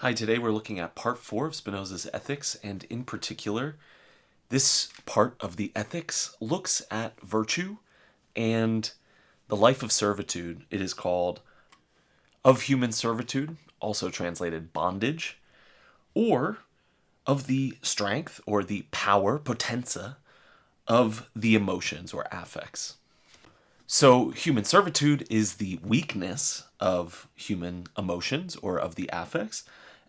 Hi, today we're looking at part 4 of Spinoza's Ethics, and in particular, this part of the Ethics looks at virtue and the life of servitude. It is called Of Human Servitude, also translated bondage, or of the strength or the power, potentia, of the emotions or affects. So, human servitude is the weakness of human emotions or of the affects.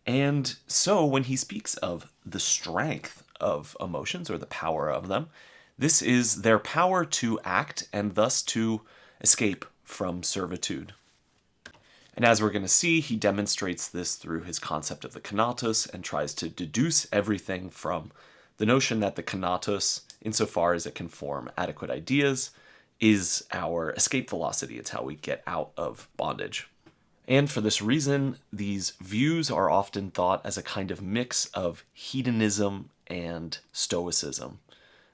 And so, when he speaks of the strength of emotions or the power of them, this is their power to act and thus to escape from servitude. And as we're going to see, he demonstrates this through his concept of the conatus and tries to deduce everything from the notion that the conatus, insofar as it can form adequate ideas, is our escape velocity. It's how we get out of bondage. And for this reason, these views are often thought as a kind of mix of hedonism and stoicism,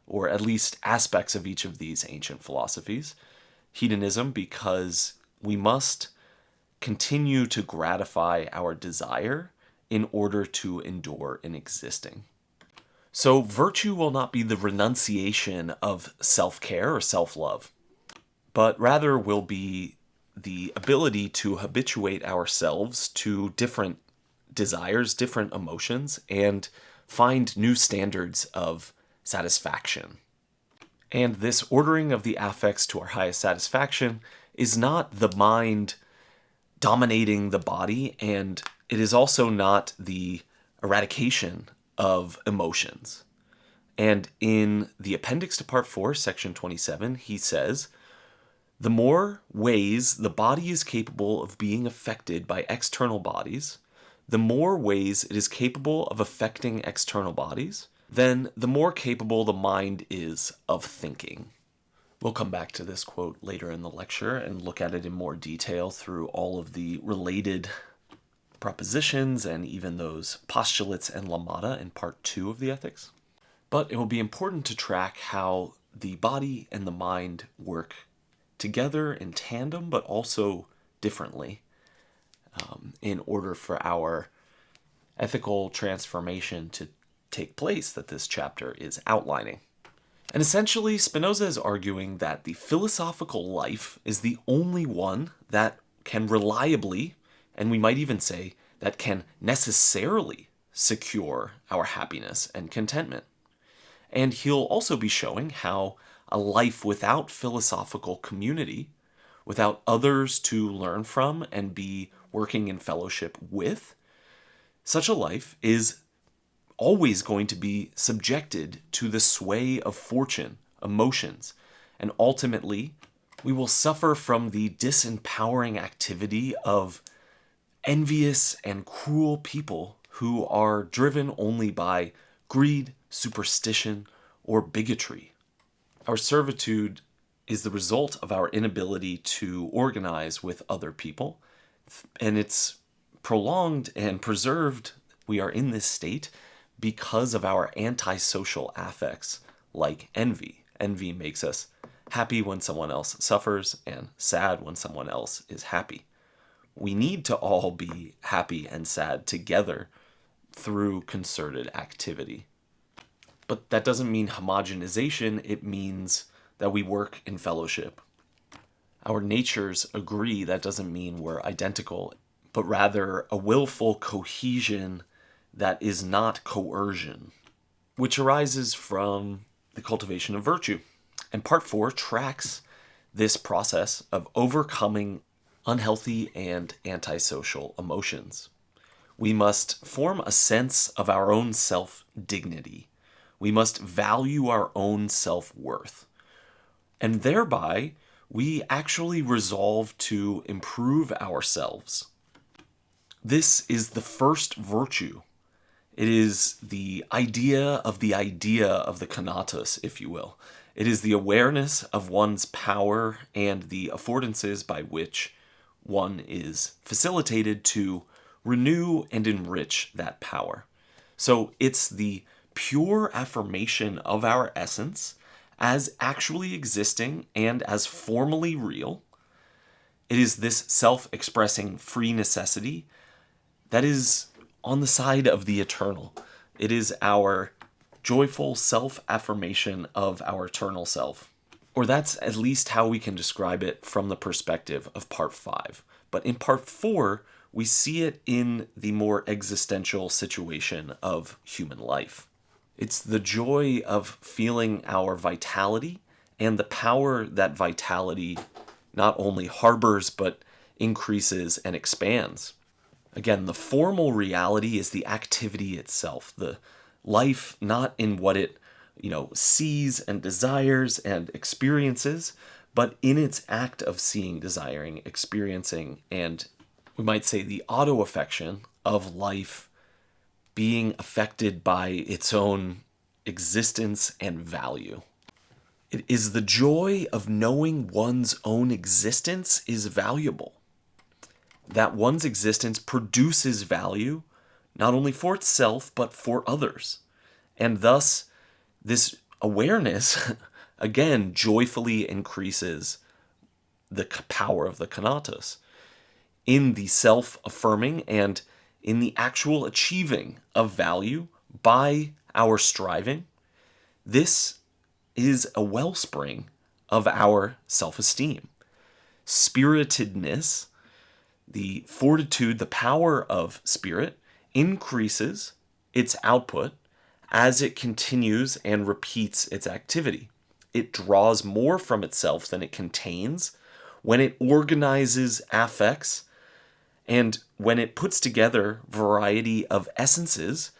or at least aspects of each of these ancient philosophies. Hedonism, because we must continue to gratify our desire in order to endure in existing. So virtue will not be the renunciation of self-care or self-love, but rather will be the ability to habituate ourselves to different desires, different emotions, and find new standards of satisfaction. And this ordering of the affects to our highest satisfaction is not the mind dominating the body, and it is also not the eradication of emotions. And in the appendix to part 4, section 27, he says, the more ways the body is capable of being affected by external bodies, the more ways it is capable of affecting external bodies, then the more capable the mind is of thinking. We'll come back to this quote later in the lecture and look at it in more detail through all of the related propositions and even those postulates and lemata in part 2 of the Ethics. But it will be important to track how the body and the mind work together in tandem, but also differently, in order for our ethical transformation to take place that this chapter is outlining. And essentially, Spinoza is arguing that the philosophical life is the only one that can reliably, and we might even say that can necessarily secure our happiness and contentment. And he'll also be showing how a life without philosophical community, without others to learn from and be working in fellowship with, such a life is always going to be subjected to the sway of fortune, emotions, and ultimately we will suffer from the disempowering activity of envious and cruel people who are driven only by greed, superstition, or bigotry. Our servitude is the result of our inability to organize with other people, and it's prolonged and preserved. We are in this state because of our antisocial affects like envy. Envy makes us happy when someone else suffers and sad when someone else is happy. We need to all be happy and sad together through concerted activity. But that doesn't mean homogenization, it means that we work in fellowship. Our natures agree, that doesn't mean we're identical, but rather a willful cohesion that is not coercion, which arises from the cultivation of virtue. And part 4 tracks this process of overcoming unhealthy and antisocial emotions. We must form a sense of our own self-dignity. We must value our own self-worth. And thereby, we actually resolve to improve ourselves. This is the first virtue. It is the idea of the conatus, if you will. It is the awareness of one's power and the affordances by which one is facilitated to renew and enrich that power. So it's the pure affirmation of our essence as actually existing and as formally real. It is this self-expressing free necessity that is on the side of the eternal. It is our joyful self-affirmation of our eternal self. Or that's at least how we can describe it from the perspective of part 5. But in part 4, we see it in the more existential situation of human life. It's the joy of feeling our vitality and the power that vitality not only harbors but increases and expands. Again, the formal reality is the activity itself, the life not in what it, sees and desires and experiences, but in its act of seeing, desiring, experiencing, and we might say the auto-affection of life being affected by its own existence and value. It is the joy of knowing one's own existence is valuable. That one's existence produces value, not only for itself, but for others. And thus, this awareness, again, joyfully increases the power of the kanatos in the self-affirming and in the actual achieving of value by our striving. This is a wellspring of our self-esteem. Spiritedness, the fortitude, the power of spirit, increases its output as it continues and repeats its activity. It draws more from itself than it contains when it organizes affects and when it puts together variety of essences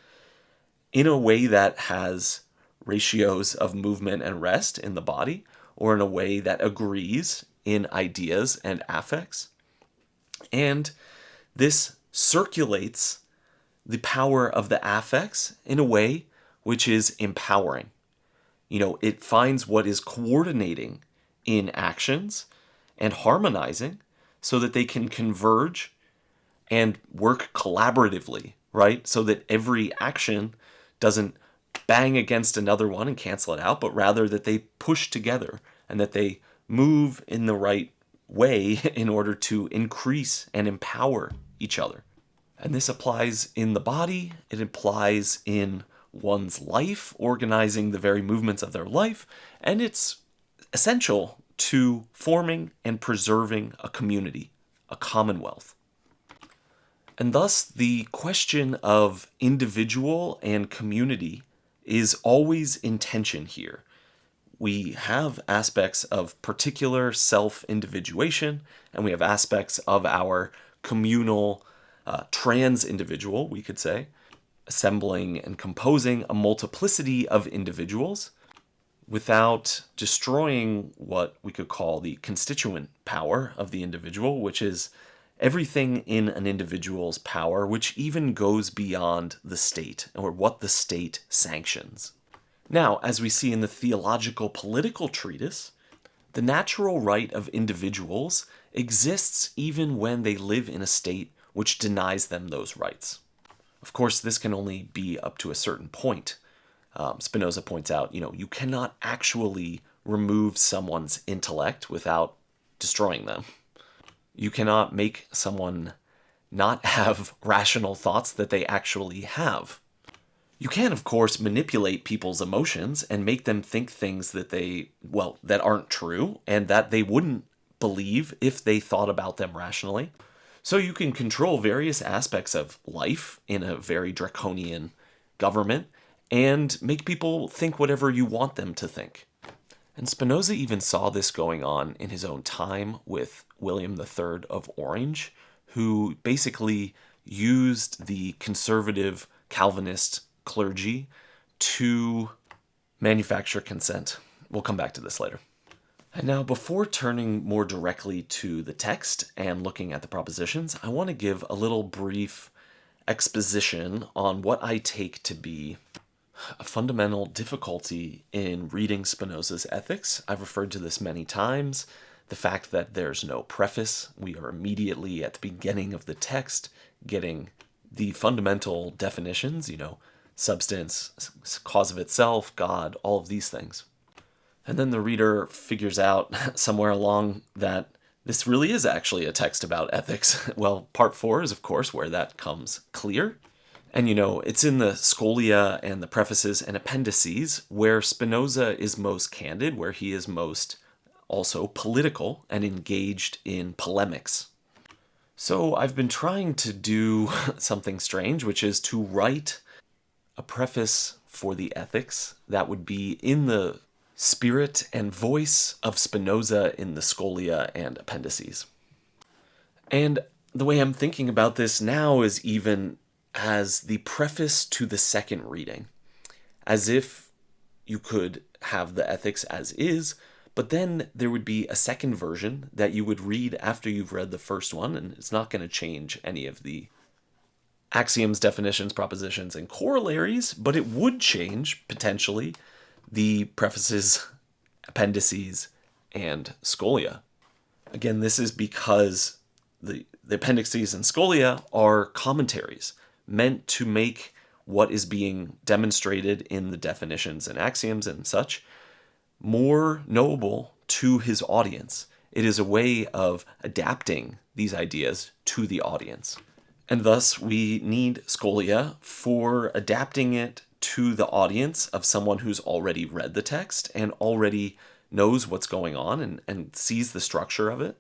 in a way that has ratios of movement and rest in the body, or in a way that agrees in ideas and affects. And this circulates the power of the affects in a way which is empowering. It finds what is coordinating in actions and harmonizing so that they can converge and work collaboratively, right? So that every action doesn't bang against another one and cancel it out, but rather that they push together and that they move in the right way in order to increase and empower each other. And this applies in the body, it applies in one's life, organizing the very movements of their life, and it's essential to forming and preserving a community, a commonwealth. And thus, the question of individual and community is always in tension here. We have aspects of particular self-individuation, and we have aspects of our communal trans-individual, we could say, assembling and composing a multiplicity of individuals without destroying what we could call the constituent power of the individual, which is everything in an individual's power, which even goes beyond the state, or what the state sanctions. Now, as we see in the theological political treatise, the natural right of individuals exists even when they live in a state which denies them those rights. Of course, this can only be up to a certain point. Spinoza points out, you cannot actually remove someone's intellect without destroying them. You cannot make someone not have rational thoughts that they actually have. You can, of course, manipulate people's emotions and make them think things that that aren't true and that they wouldn't believe if they thought about them rationally. So you can control various aspects of life in a very draconian government and make people think whatever you want them to think. And Spinoza even saw this going on in his own time with William III of Orange, who basically used the conservative Calvinist clergy to manufacture consent. We'll come back to this later. And now, before turning more directly to the text and looking at the propositions, I want to give a little brief exposition on what I take to be a fundamental difficulty in reading Spinoza's Ethics. I've referred to this many times. The fact that there's no preface, we are immediately at the beginning of the text getting the fundamental definitions, substance, cause of itself, God, all of these things. And then the reader figures out somewhere along that this really is actually a text about ethics. Well, part 4 is, of course, where that comes clear. And it's in the scholia and the prefaces and appendices where Spinoza is most candid, where he is most also political and engaged in polemics. So I've been trying to do something strange, which is to write a preface for the Ethics that would be in the spirit and voice of Spinoza in the scholia and appendices. And the way I'm thinking about this now is even as the preface to the second reading, as if you could have the Ethics as is, but then there would be a second version that you would read after you've read the first one, and it's not going to change any of the axioms, definitions, propositions, and corollaries, but it would change, potentially, the prefaces, appendices, and scholia. Again, this is because the appendices and scholia are commentaries meant to make what is being demonstrated in the definitions and axioms and such more knowable to his audience. It is a way of adapting these ideas to the audience. And thus, we need scholia for adapting it to the audience of someone who's already read the text and already knows what's going on and sees the structure of it.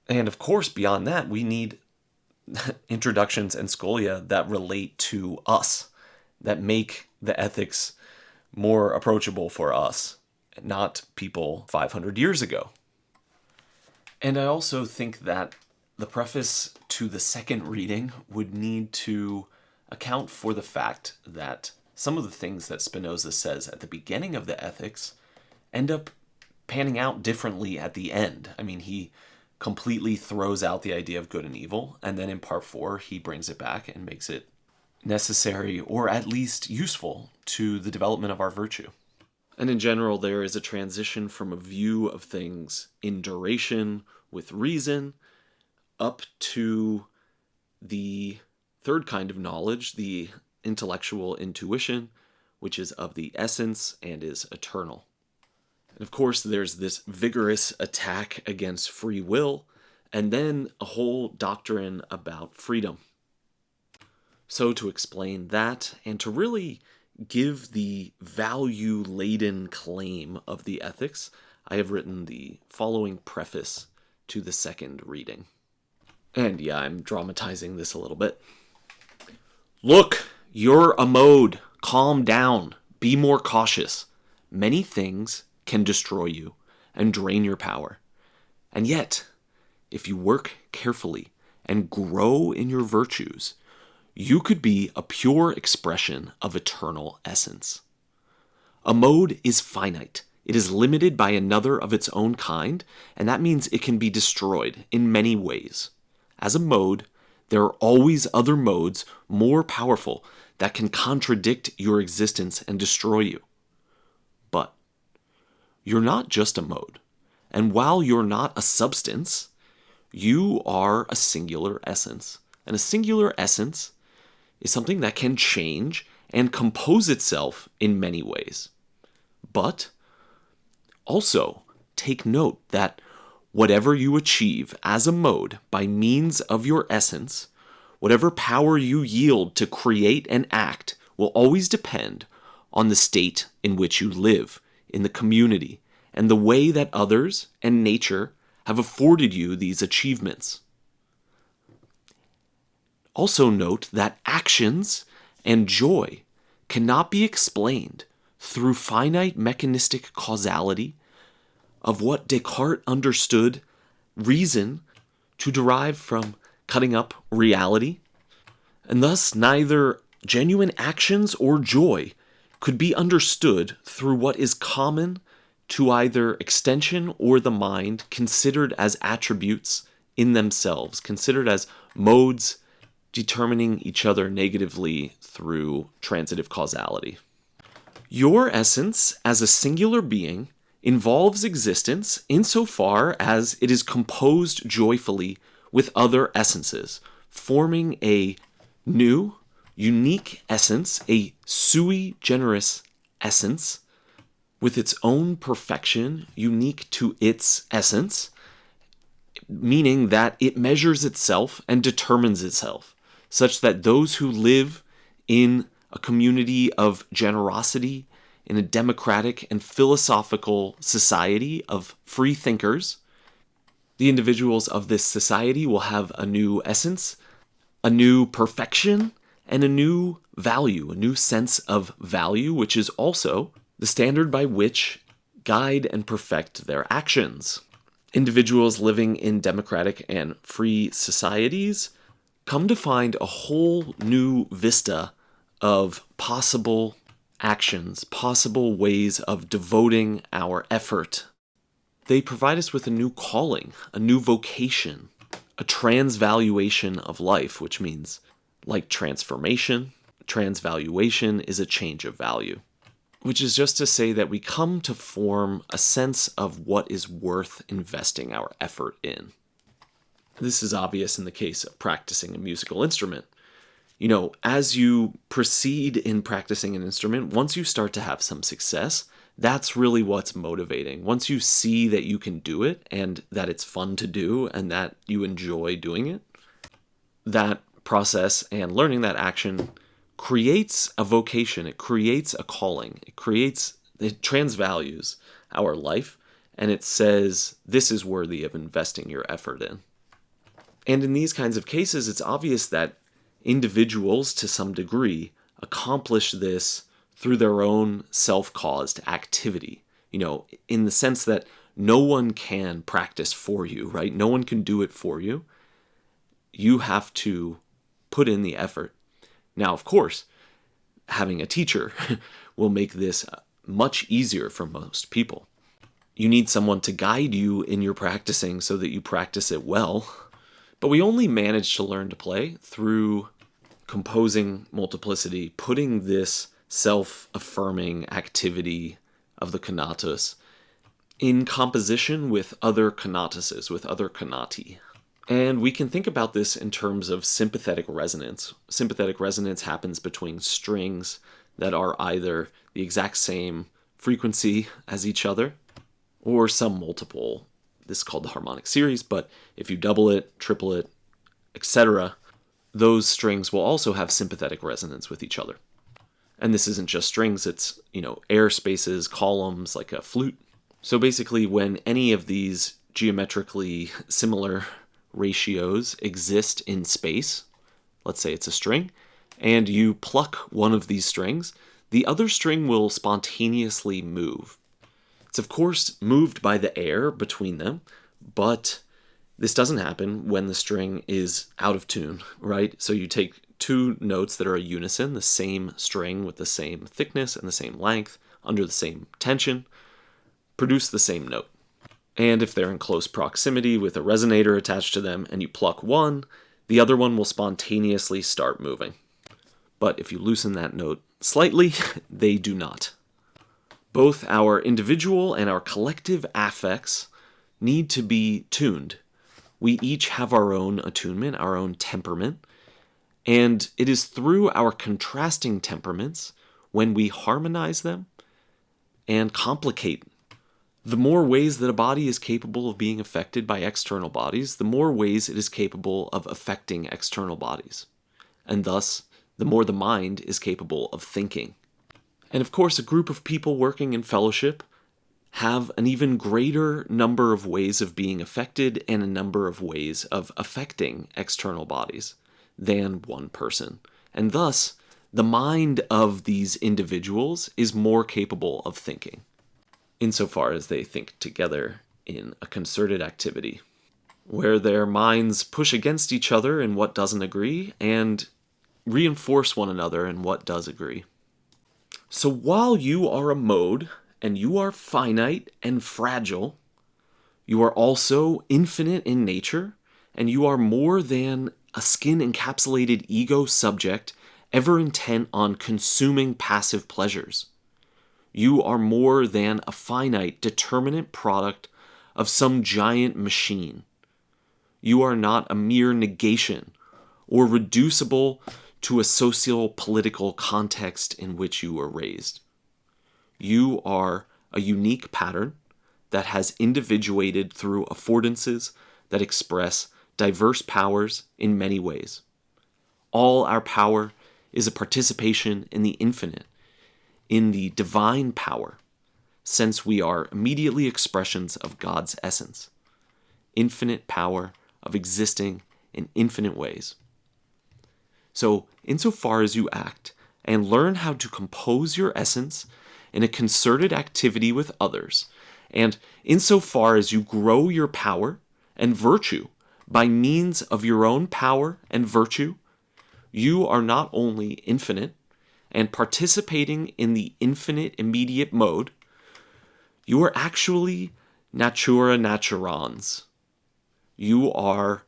And of course, beyond that, we need introductions and scholia that relate to us, that make the Ethics more approachable for us, not people 500 years ago. And I also think that the preface to the second reading would need to account for the fact that some of the things that Spinoza says at the beginning of the Ethics end up panning out differently at the end. I mean, he completely throws out the idea of good and evil, and then in part 4, he brings it back and makes it necessary, or at least useful, to the development of our virtue. And in general, there is a transition from a view of things in duration with reason up to the third kind of knowledge, the intellectual intuition, which is of the essence and is eternal. And of course, there's this vigorous attack against free will, and then a whole doctrine about freedom. So to explain that, and to really give the value-laden claim of the Ethics, I have written the following preface to the second reading. And yeah, I'm dramatizing this a little bit. Look, you're a mode. Calm down. Be more cautious. Many things can destroy you and drain your power. And yet, if you work carefully and grow in your virtues, you could be a pure expression of eternal essence. A mode is finite. It is limited by another of its own kind, and that means it can be destroyed in many ways. As a mode, there are always other modes more powerful that can contradict your existence and destroy you. But you're not just a mode, and while you're not a substance, you are a singular essence. And a singular essence is something that can change and compose itself in many ways. But also, take note that whatever you achieve as a mode by means of your essence, whatever power you yield to create and act, will always depend on the state in which you live, in the community, and the way that others and nature have afforded you these achievements. Also note that actions and joy cannot be explained through finite mechanistic causality of what Descartes understood reason to derive from cutting up reality, and thus neither genuine actions or joy could be understood through what is common to either extension or the mind, considered as attributes in themselves, considered as modes determining each other negatively through transitive causality. Your essence as a singular being involves existence insofar as it is composed joyfully with other essences, forming a new, unique essence, a sui generis essence, with its own perfection, unique to its essence, meaning that it measures itself and determines itself, such that those who live in a community of generosity, in a democratic and philosophical society of free thinkers. The individuals of this society will have a new essence, a new perfection, and a new value, a new sense of value, which is also the standard by which guide and perfect their actions. Individuals living in democratic and free societies come to find a whole new vista of possible actions, possible ways of devoting our effort. They provide us with a new calling, a new vocation, a transvaluation of life, which means, like transformation, transvaluation is a change of value, which is just to say that we come to form a sense of what is worth investing our effort in. This is obvious in the case of practicing a musical instrument. As you proceed in practicing an instrument, once you start to have some success, that's really what's motivating. Once you see that you can do it and that it's fun to do and that you enjoy doing it, that process and learning that action creates a vocation, it creates a calling, it transvalues our life, and it says this is worthy of investing your effort in. And in these kinds of cases, it's obvious that individuals, to some degree, accomplish this through their own self-caused activity, in the sense that no one can practice for you, right? No one can do it for you. You have to put in the effort. Now, of course, having a teacher will make this much easier for most people. You need someone to guide you in your practicing so that you practice it well. But we only manage to learn to play through composing multiplicity, putting this self-affirming activity of the conatus in composition with other conatuses, with other conati. And we can think about this in terms of sympathetic resonance. Sympathetic resonance happens between strings that are either the exact same frequency as each other or some multiple. This is called the harmonic series, but if you double it, triple it, etc., those strings will also have sympathetic resonance with each other. And this isn't just strings, it's, air spaces, columns, like a flute. So basically, when any of these geometrically similar ratios exist in space, let's say it's a string, and you pluck one of these strings, the other string will spontaneously move. It's of course moved by the air between them, but this doesn't happen when the string is out of tune, right? So you take two notes that are a unison, the same string with the same thickness and the same length, under the same tension, produce the same note. And if they're in close proximity with a resonator attached to them and you pluck one, the other one will spontaneously start moving. But if you loosen that note slightly, they do not. Both our individual and our collective affects need to be tuned. We each have our own attunement, our own temperament, and it is through our contrasting temperaments when we harmonize them and complicate. The more ways that a body is capable of being affected by external bodies, the more ways it is capable of affecting external bodies. And thus, the more the mind is capable of thinking. And of course, a group of people working in fellowship have an even greater number of ways of being affected and a number of ways of affecting external bodies than one person. And thus, the mind of these individuals is more capable of thinking, insofar as they think together in a concerted activity, where their minds push against each other in what doesn't agree and reinforce one another in what does agree. So while you are a mode, and you are finite and fragile, you are also infinite in nature, and you are more than a skin-encapsulated ego subject ever intent on consuming passive pleasures. You are more than a finite, determinate product of some giant machine. You are not a mere negation or reducible to a socio-political context in which you were raised. You are a unique pattern that has individuated through affordances that express diverse powers in many ways. All our power is a participation in the infinite, in the divine power, since we are immediately expressions of God's essence, infinite power of existing in infinite ways. So, insofar as you act and learn how to compose your essence in a concerted activity with others, and insofar as you grow your power and virtue by means of your own power and virtue, you are not only infinite and participating in the infinite immediate mode, you are actually natura naturans. You are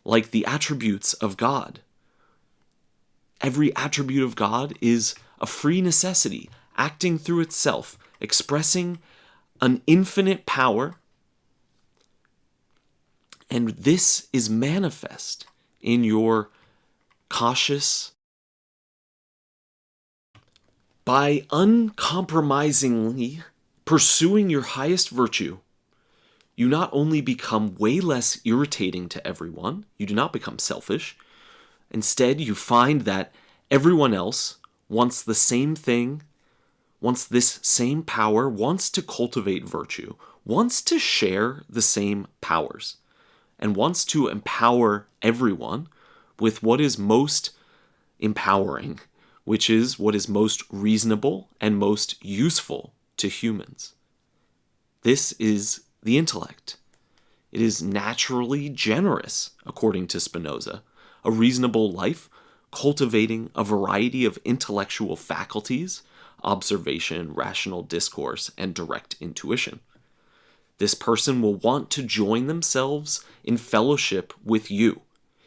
like the attributes of God. Every attribute of God is a free necessity, acting through itself, expressing an infinite power. And this is manifest in your cautious, by uncompromisingly pursuing your highest virtue, you not only become way less irritating to everyone, you do not become selfish. Instead, you find that everyone else wants the same thing, wants this same power, wants to cultivate virtue, wants to share the same powers, and wants to empower everyone with what is most empowering, which is what is most reasonable and most useful to humans. This is the intellect. It is naturally generous, according to Spinoza. A reasonable life, cultivating a variety of intellectual faculties, observation, rational discourse, and direct intuition. This person will want to join themselves in fellowship with you.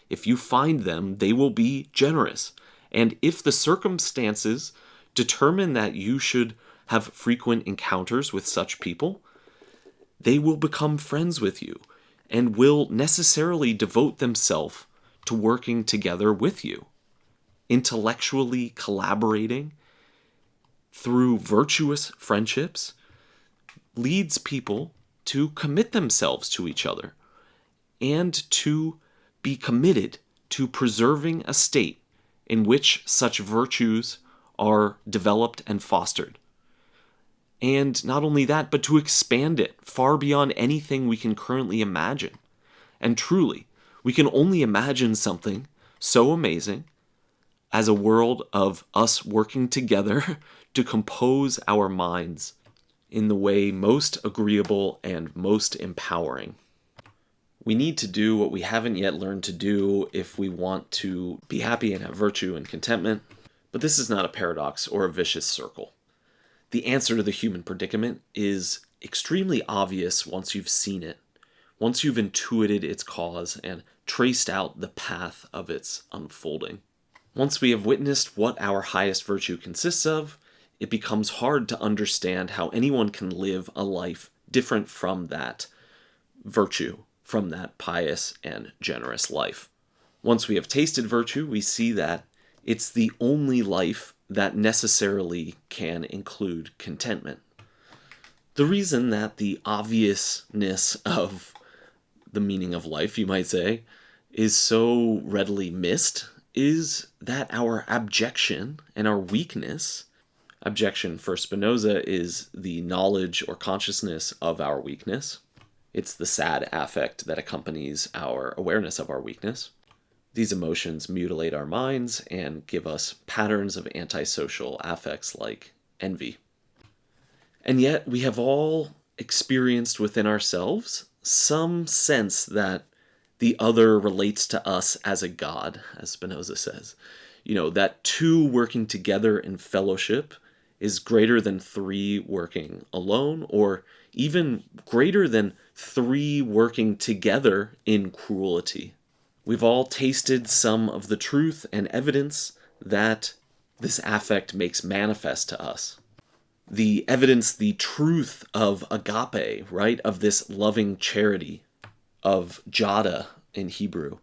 If you find them, they will be generous. And if the circumstances determine that you should have frequent encounters with such people, they will become friends with you and will necessarily devote themselves to working together with you, intellectually collaborating through virtuous friendships leads people to commit themselves to each other and to be committed to preserving a state in which such virtues are developed and fostered. And not only that, but to expand it far beyond anything we can currently imagine. And truly, we can only imagine something so amazing as a world of us working together to compose our minds in the way most agreeable and most empowering. We need to do what we haven't yet learned to do if we want to be happy and have virtue and contentment. But this is not a paradox or a vicious circle. The answer to the human predicament is extremely obvious once you've seen it, once you've intuited its cause and traced out the path of its unfolding. Once we have witnessed what our highest virtue consists of, it becomes hard to understand how anyone can live a life different from that virtue, from that pious and generous life. Once we have tasted virtue, we see that it's the only life that necessarily can include contentment. The reason that the obviousness of the meaning of life, you might say, is so readily missed is that our abjection and our weakness, abjection for Spinoza is the knowledge or consciousness of our weakness. It's the sad affect that accompanies our awareness of our weakness. These emotions mutilate our minds and give us patterns of antisocial affects like envy. And yet we have all experienced within ourselves some sense that the other relates to us as a god, as Spinoza says. That two working together in fellowship is greater than three working alone, or even greater than three working together in cruelty. We've all tasted some of the truth and evidence that this affect makes manifest to us. The evidence, the truth of agape, right? Of this loving charity, of jada in Hebrew,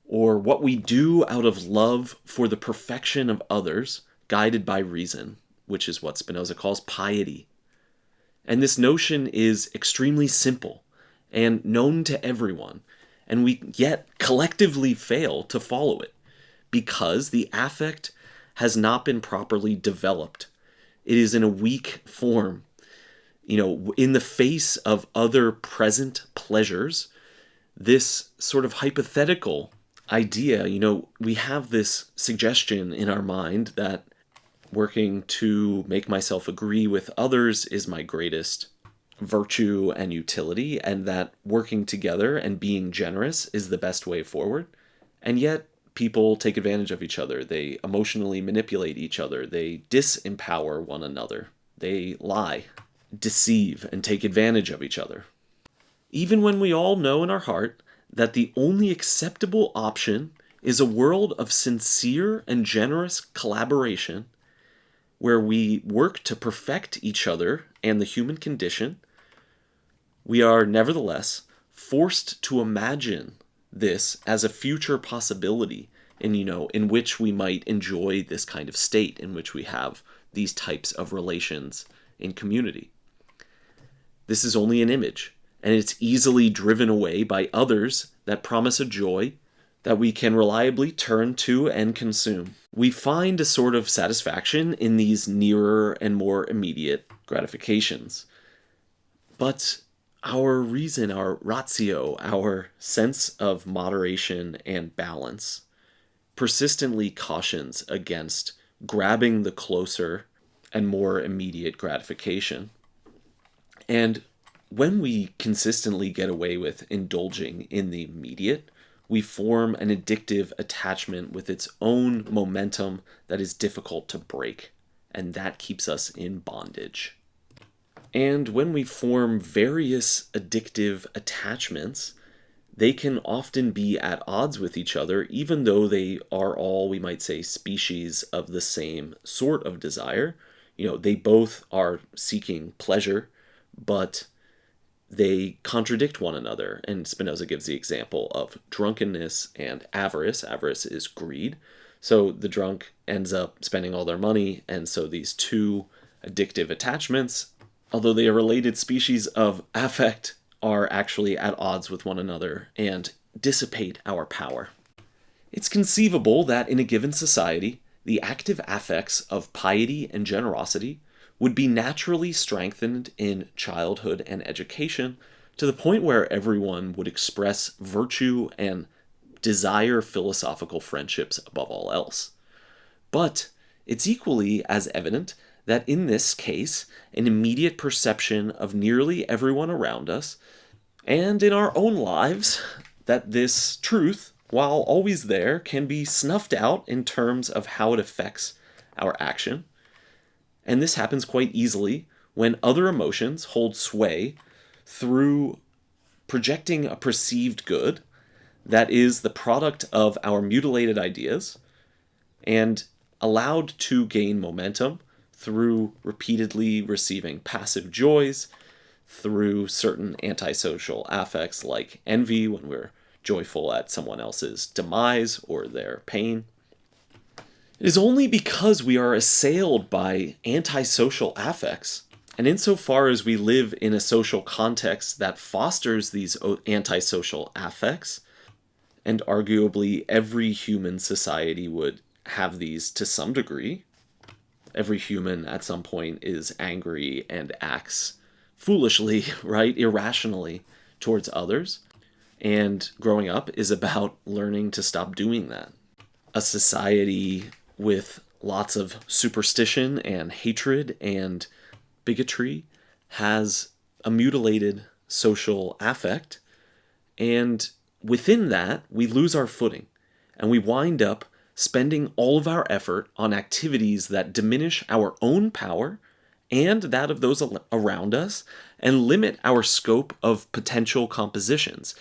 or what we do out of love for the perfection of others, guided by reason, which is what Spinoza calls piety. And this notion is extremely simple and known to everyone, and we yet collectively fail to follow it because the affect has not been properly developed. It is in a weak form. In the face of other present pleasures, this sort of hypothetical idea, we have this suggestion in our mind that working to make myself agree with others is my greatest virtue and utility, and that working together and being generous is the best way forward. And yet, people take advantage of each other. They emotionally manipulate each other. They disempower one another. They lie, deceive, and take advantage of each other. Even when we all know in our heart that the only acceptable option is a world of sincere and generous collaboration, where we work to perfect each other and the human condition, we are nevertheless forced to imagine this as a future possibility in which we might enjoy this kind of state, in which we have these types of relations in community. This is only an image, and it's easily driven away by others that promise a joy that we can reliably turn to and consume. We find a sort of satisfaction in these nearer and more immediate gratifications. But our reason, our ratio, our sense of moderation and balance persistently cautions against grabbing the closer and more immediate gratification. And when we consistently get away with indulging in the immediate, we form an addictive attachment with its own momentum that is difficult to break, and that keeps us in bondage. And when we form various addictive attachments, they can often be at odds with each other, even though they are all, we might say, species of the same sort of desire. They both are seeking pleasure, but they contradict one another. And Spinoza gives the example of drunkenness and avarice. Avarice is greed. So the drunk ends up spending all their money, and so these two addictive attachments, although they are related species of affect, are actually at odds with one another and dissipate our power. It's conceivable that in a given society, the active affects of piety and generosity would be naturally strengthened in childhood and education to the point where everyone would express virtue and desire philosophical friendships above all else. But it's equally as evident that in this case, an immediate perception of nearly everyone around us, and in our own lives, that this truth, while always there, can be snuffed out in terms of how it affects our action. And this happens quite easily when other emotions hold sway through projecting a perceived good that is the product of our mutilated ideas and allowed to gain momentum through repeatedly receiving passive joys, through certain antisocial affects like envy when we're joyful at someone else's demise or their pain. It is only because we are assailed by antisocial affects, and insofar as we live in a social context that fosters these antisocial affects, and arguably every human society would have these to some degree. Every human at some point is angry and acts foolishly, right? Irrationally towards others. And growing up is about learning to stop doing that. A society with lots of superstition and hatred and bigotry has a mutilated social affect, and within that we lose our footing, and we wind up spending all of our effort on activities that diminish our own power and that of those around us, and limit our scope of potential compositions,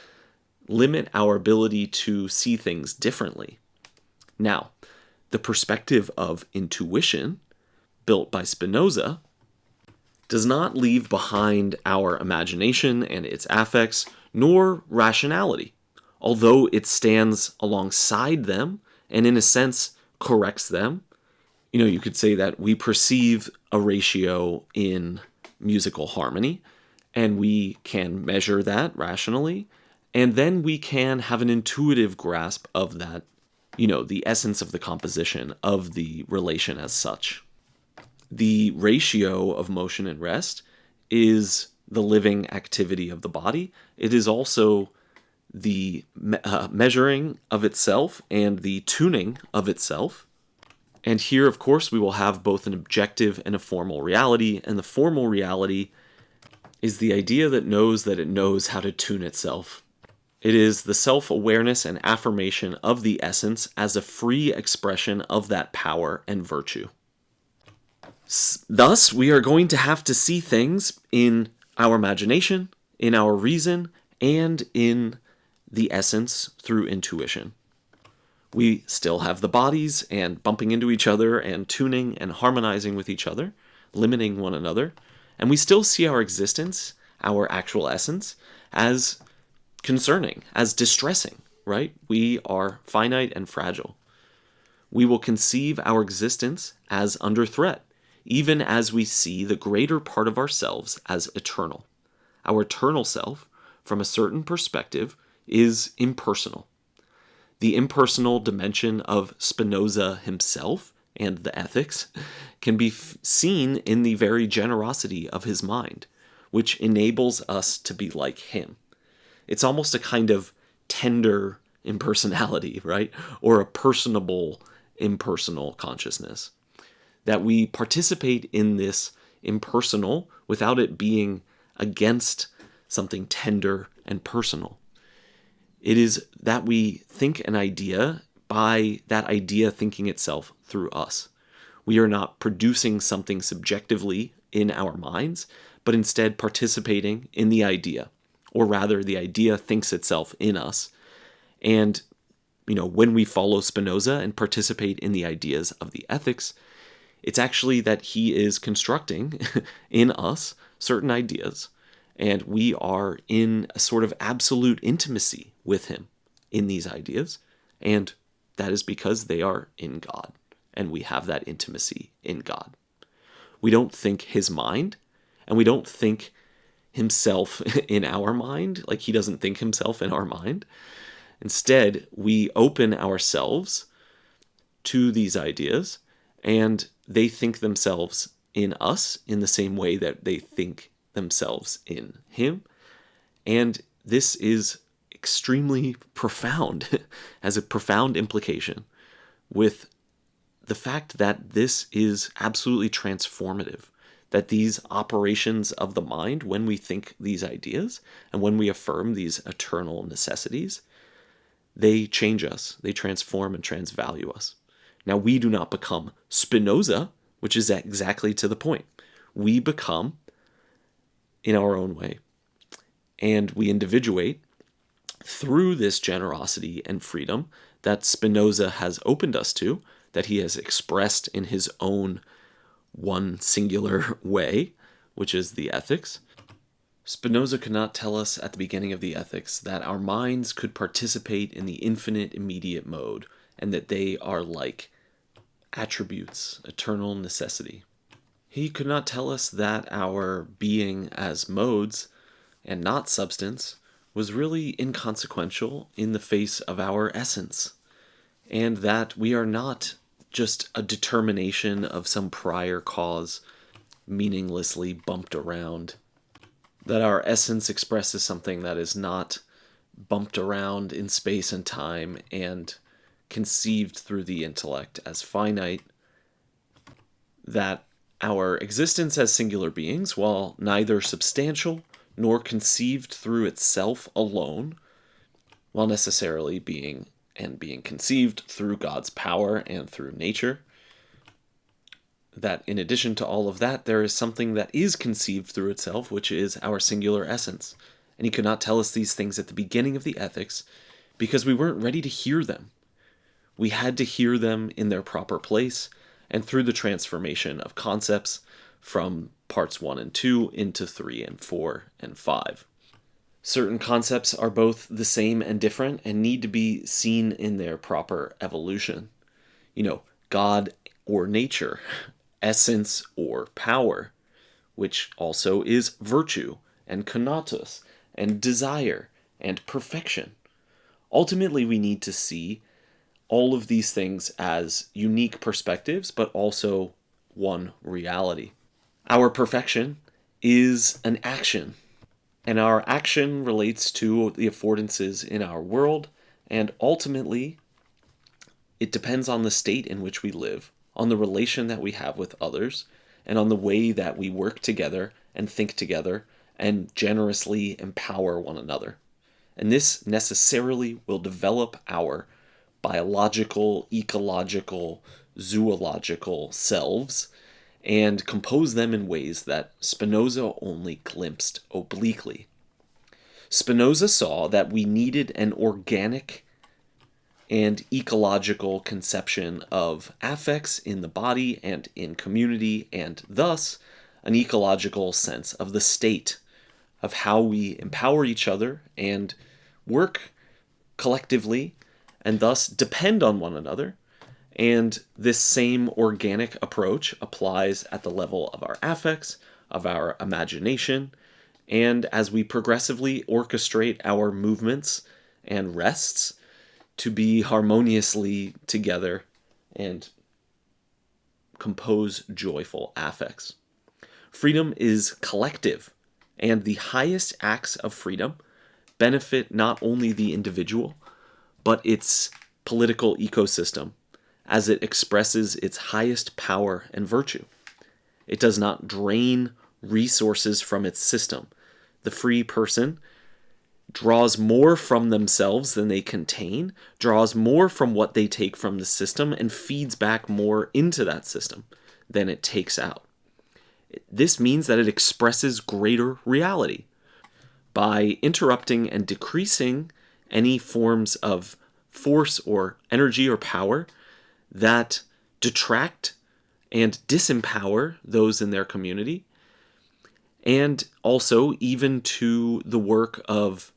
limit our ability to see things differently. Now, the perspective of intuition, built by Spinoza, does not leave behind our imagination and its affects, nor rationality, although it stands alongside them and in a sense corrects them. You could say that we perceive a ratio in musical harmony, and we can measure that rationally, and then we can have an intuitive grasp of that the essence of the composition of the relation as such. The ratio of motion and rest is the living activity of the body. It is also the measuring of itself and the tuning of itself. And here, of course, we will have both an objective and a formal reality. And the formal reality is the idea that it knows how to tune itself. It is the self-awareness and affirmation of the essence as a free expression of that power and virtue. Thus, we are going to have to see things in our imagination, in our reason, and in the essence through intuition. We still have the bodies and bumping into each other and tuning and harmonizing with each other, limiting one another, and we still see our existence, our actual essence, as concerning, as distressing, right? We are finite and fragile. We will conceive our existence as under threat, even as we see the greater part of ourselves as eternal. Our eternal self, from a certain perspective, is impersonal. The impersonal dimension of Spinoza himself and the ethics can be seen in the very generosity of his mind, which enables us to be like him. It's almost a kind of tender impersonality, right? Or a personable, impersonal consciousness. That we participate in this impersonal without it being against something tender and personal. It is that we think an idea by that idea thinking itself through us. We are not producing something subjectively in our minds, but instead participating in the idea. Or rather, the idea thinks itself in us. And, when we follow Spinoza and participate in the ideas of the ethics, it's actually that he is constructing in us certain ideas, and we are in a sort of absolute intimacy with him in these ideas, and that is because they are in God, and we have that intimacy in God. We don't think his mind, and we don't think himself in our mind, like he doesn't think himself in our mind. Instead, we open ourselves to these ideas, and they think themselves in us in the same way that they think themselves in him. And this is extremely profound, has a profound implication with the fact that this is absolutely transformative, that these operations of the mind, when we think these ideas and when we affirm these eternal necessities, they change us, they transform and transvalue us. Now, we do not become Spinoza, which is exactly to the point. We become in our own way, and we individuate through this generosity and freedom that Spinoza has opened us to, that he has expressed in his own one singular way, which is the ethics. Spinoza could not tell us at the beginning of the ethics that our minds could participate in the infinite immediate mode, and that they are like attributes, eternal necessity. He could not tell us that our being as modes and not substance was really inconsequential in the face of our essence, and that we are not just a determination of some prior cause meaninglessly bumped around, that our essence expresses something that is not bumped around in space and time and conceived through the intellect as finite, that our existence as singular beings, while neither substantial nor conceived through itself alone, while necessarily being conceived through God's power and through nature, that in addition to all of that, there is something that is conceived through itself, which is our singular essence. And he could not tell us these things at the beginning of the ethics because we weren't ready to hear them. We had to hear them in their proper place and through the transformation of concepts from parts 1 and 2 into 3 and 4 and 5. Certain concepts are both the same and different and need to be seen in their proper evolution. God or nature, essence or power, which also is virtue and conatus and desire and perfection. Ultimately, we need to see all of these things as unique perspectives, but also one reality. Our perfection is an action, and our action relates to the affordances in our world, and ultimately, it depends on the state in which we live, on the relation that we have with others, and on the way that we work together and think together and generously empower one another. And this necessarily will develop our biological, ecological, zoological selves and compose them in ways that Spinoza only glimpsed obliquely. Spinoza saw that we needed an organic and ecological conception of affects in the body and in community, and thus an ecological sense of the state, of how we empower each other and work collectively and thus depend on one another. And this same organic approach applies at the level of our affects, of our imagination, and as we progressively orchestrate our movements and rests to be harmoniously together and compose joyful affects. Freedom is collective, and the highest acts of freedom benefit not only the individual, but its political ecosystem, as it expresses its highest power and virtue. It does not drain resources from its system. The free person draws more from themselves than they contain, draws more from what they take from the system, and feeds back more into that system than it takes out. This means that it expresses greater reality. By interrupting and decreasing any forms of force or energy or power that detract and disempower those in their community, and also even to the work of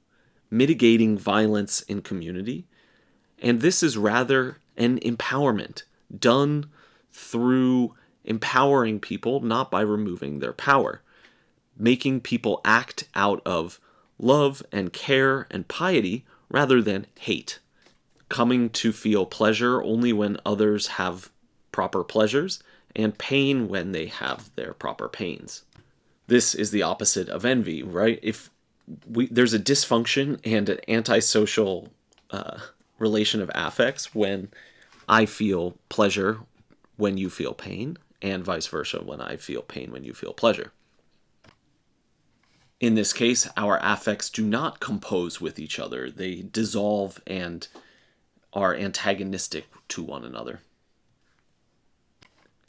mitigating violence in community. And this is rather an empowerment done through empowering people, not by removing their power, making people act out of love and care and piety rather than hate, coming to feel pleasure only when others have proper pleasures, and pain when they have their proper pains. This is the opposite of envy, right? If there's a dysfunction and an antisocial relation of affects when I feel pleasure when you feel pain, and vice versa when I feel pain when you feel pleasure. In this case, our affects do not compose with each other. They dissolve and are antagonistic to one another.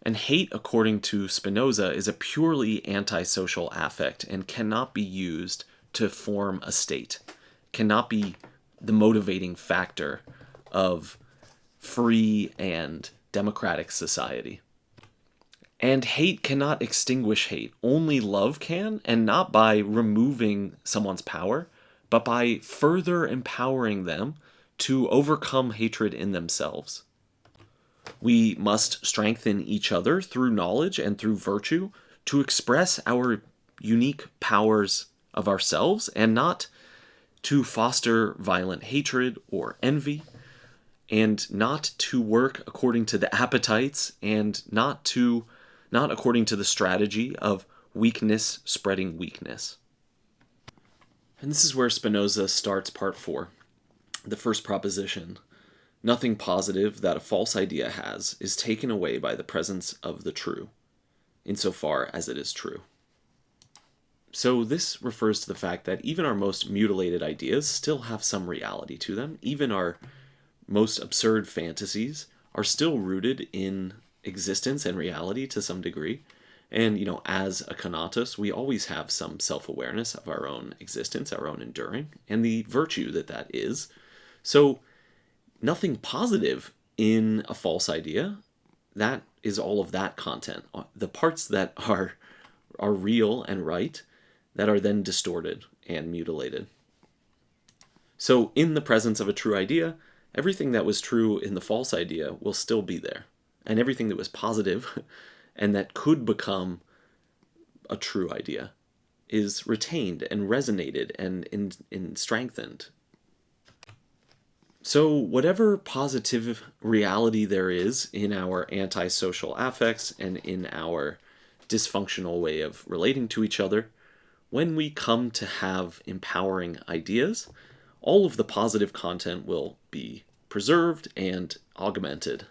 And hate, according to Spinoza, is a purely antisocial affect and cannot be used to form a state, cannot be the motivating factor of free and democratic society. And hate cannot extinguish hate. Only love can, and not by removing someone's power, but by further empowering them to overcome hatred in themselves. We must strengthen each other through knowledge and through virtue to express our unique powers of ourselves, and not to foster violent hatred or envy, and not to work according to the appetites, and not according to the strategy of weakness spreading weakness. And this is where Spinoza starts part 4. The first proposition: nothing positive that a false idea has is taken away by the presence of the true, insofar as it is true. So this refers to the fact that even our most mutilated ideas still have some reality to them. Even our most absurd fantasies are still rooted in existence and reality to some degree. And, as a conatus, we always have some self-awareness of our own existence, our own enduring, and the virtue that is. So nothing positive in a false idea. That is all of that content. The parts that are real and right, that are then distorted and mutilated. So in the presence of a true idea, everything that was true in the false idea will still be there. And everything that was positive and that could become a true idea is retained and resonated and strengthened. So whatever positive reality there is in our antisocial affects and in our dysfunctional way of relating to each other, when we come to have empowering ideas, all of the positive content will be preserved and augmented.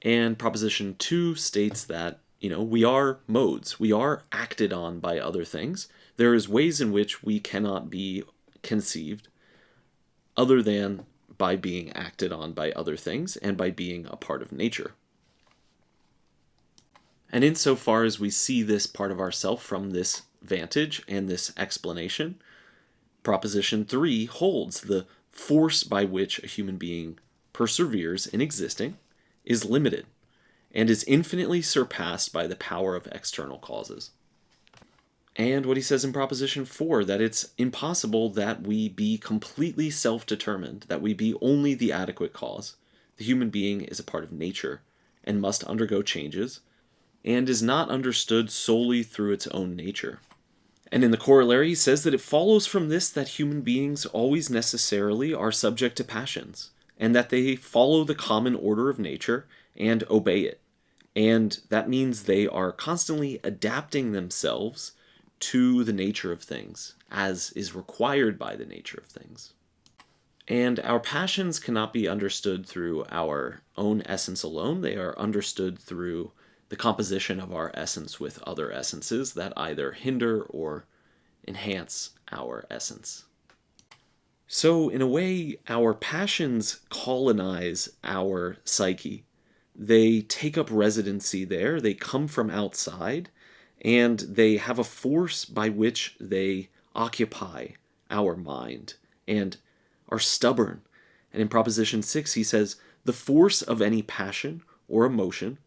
And Proposition 2 states that, we are modes. We are acted on by other things. There is ways in which we cannot be conceived other than by being acted on by other things and by being a part of nature. And insofar as we see this part of ourself from this vantage and this explanation, Proposition 3 holds the force by which a human being perseveres in existing is limited and is infinitely surpassed by the power of external causes. And what he says in Proposition 4, that it's impossible that we be completely self-determined, that we be only the adequate cause. The human being is a part of nature and must undergo changes, and is not understood solely through its own nature. And in the corollary, he says that it follows from this that human beings always necessarily are subject to passions, and that they follow the common order of nature and obey it. And that means they are constantly adapting themselves to the nature of things, as is required by the nature of things. And our passions cannot be understood through our own essence alone. They are understood through the composition of our essence with other essences that either hinder or enhance our essence. So, in a way, our passions colonize our psyche. They take up residency there, they come from outside, and they have a force by which they occupy our mind and are stubborn. And in Proposition 6, he says, the force of any passion or emotion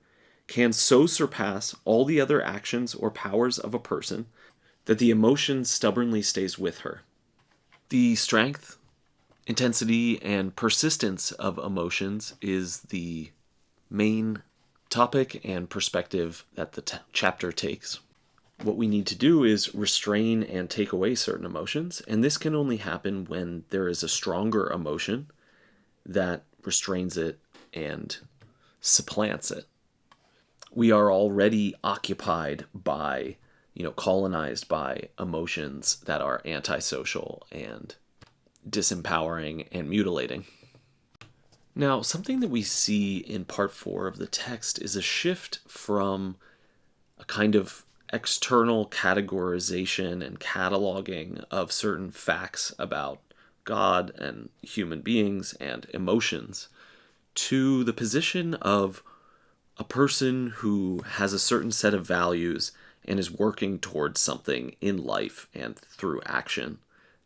can so surpass all the other actions or powers of a person that the emotion stubbornly stays with her. The strength, intensity, and persistence of emotions is the main topic and perspective that the chapter takes. What we need to do is restrain and take away certain emotions, and this can only happen when there is a stronger emotion that restrains it and supplants it. We are already occupied by, colonized by emotions that are antisocial and disempowering and mutilating. Now, something that we see in part 4 of the text is a shift from a kind of external categorization and cataloging of certain facts about God and human beings and emotions to the position of a person who has a certain set of values and is working towards something in life and through action,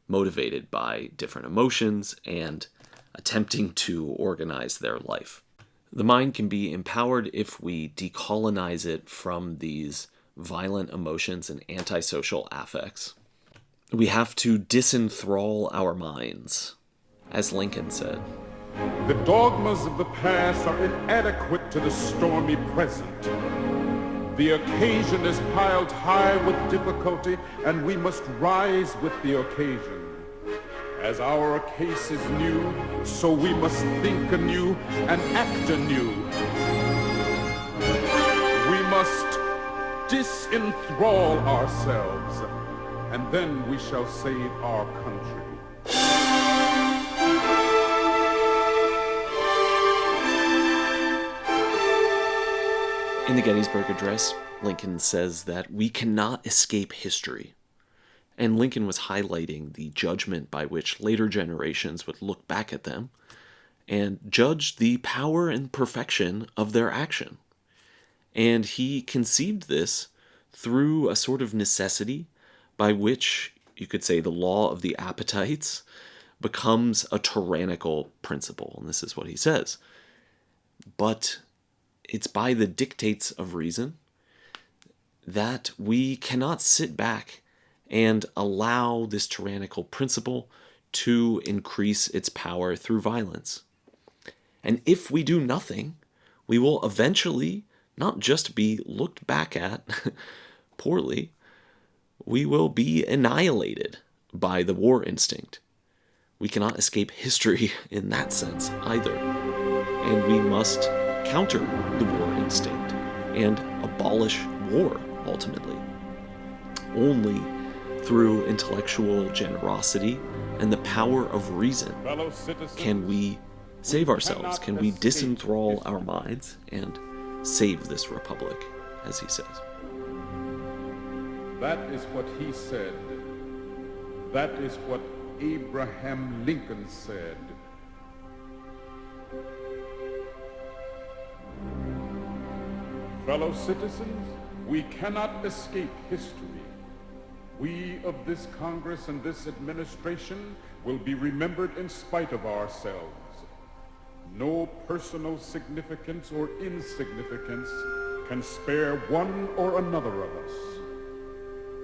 motivated by different emotions and attempting to organize their life. The mind can be empowered if we decolonize it from these violent emotions and antisocial affects. We have to disenthrall our minds, as Lincoln said. The dogmas of the past are inadequate to the stormy present. The occasion is piled high with difficulty, and we must rise with the occasion. As our case is new, so we must think anew and act anew. We must disenthrall ourselves, and then we shall save our country. In the Gettysburg Address, Lincoln says that we cannot escape history. And Lincoln was highlighting the judgment by which later generations would look back at them and judge the power and perfection of their action. And he conceived this through a sort of necessity by which, you could say, the law of the appetites becomes a tyrannical principle. And this is what he says. But it's by the dictates of reason that we cannot sit back and allow this tyrannical principle to increase its power through violence. And if we do nothing, we will eventually not just be looked back at poorly, we will be annihilated by the war instinct. we cannot escape history in that sense either. And we must counter the war instinct and abolish war, ultimately. Only through intellectual generosity and the power of reason can we save ourselves, can we disenthrall our minds and save this republic, as he says. That is what he said. That is what Abraham Lincoln said. Fellow citizens, we cannot escape history. We of this Congress and this administration will be remembered in spite of ourselves. No personal significance or insignificance can spare one or another of us.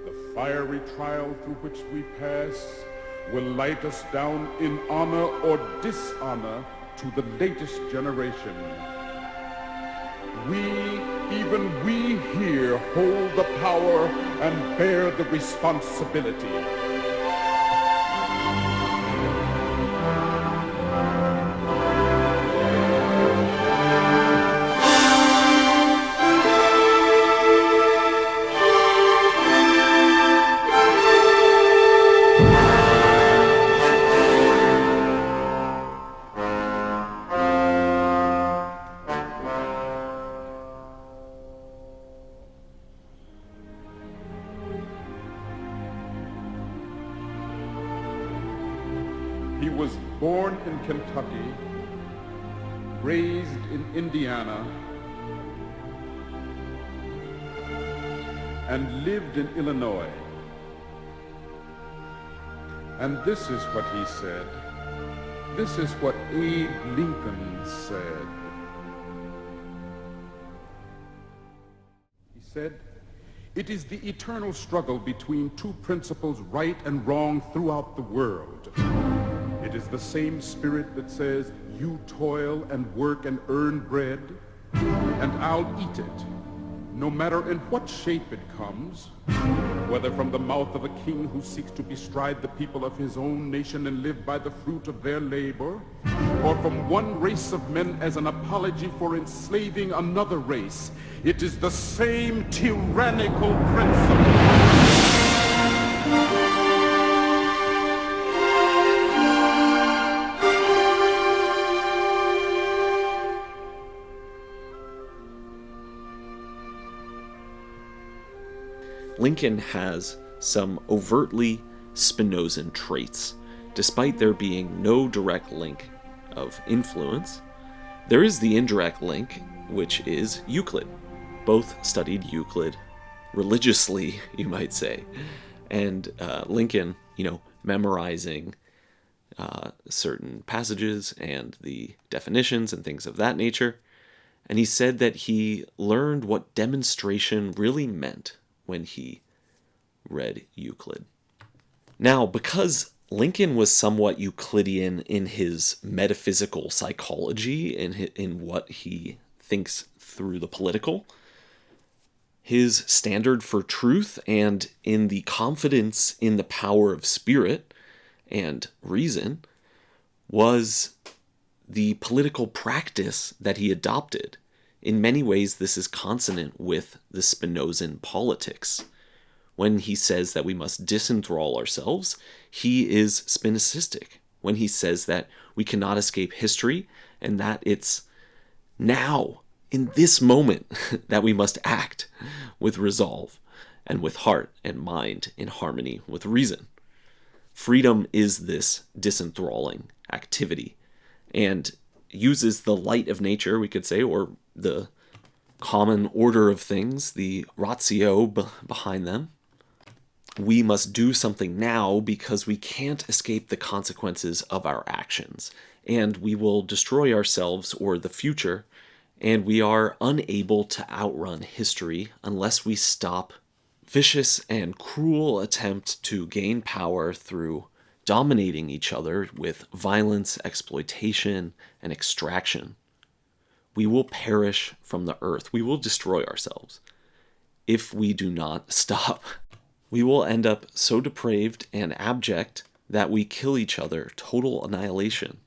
The fiery trial through which we pass will light us down in honor or dishonor to the latest generation. We, even we here, hold the power and bear the responsibility. He was born in Kentucky, raised in Indiana, and lived in Illinois. And this is what he said. This is what Abe Lincoln said. He said, "It is the eternal struggle between two principles, right and wrong, throughout the world. It is the same spirit that says, you toil and work and earn bread, and I'll eat it, no matter in what shape it comes, whether from the mouth of a king who seeks to bestride the people of his own nation and live by the fruit of their labor, or from one race of men as an apology for enslaving another race. It is the same tyrannical principle." Lincoln has some overtly Spinozan traits. Despite there being no direct link of influence, there is the indirect link, which is Euclid. Both studied Euclid religiously, you might say. And Lincoln, memorizing certain passages and the definitions and things of that nature. And he said that he learned what demonstration really meant when he read Euclid. Now, because Lincoln was somewhat Euclidean in his metaphysical psychology, in what he thinks through the political, his standard for truth and in the confidence in the power of spirit and reason was the political practice that he adopted. In many ways, this is consonant with the Spinozan politics. When he says that we must disenthrall ourselves, he is Spinocistic. When he says that we cannot escape history and that it's now, in this moment, that we must act with resolve and with heart and mind in harmony with reason. Freedom is this disenthralling activity and uses the light of nature, we could say, or the common order of things, the ratio behind them. We must do something now because we can't escape the consequences of our actions, and we will destroy ourselves or the future, and we are unable to outrun history unless we stop vicious and cruel attempt to gain power through dominating each other with violence, exploitation, and extraction. We will perish from the earth. We will destroy ourselves if we do not stop. We will end up so depraved and abject that we kill each other, total annihilation.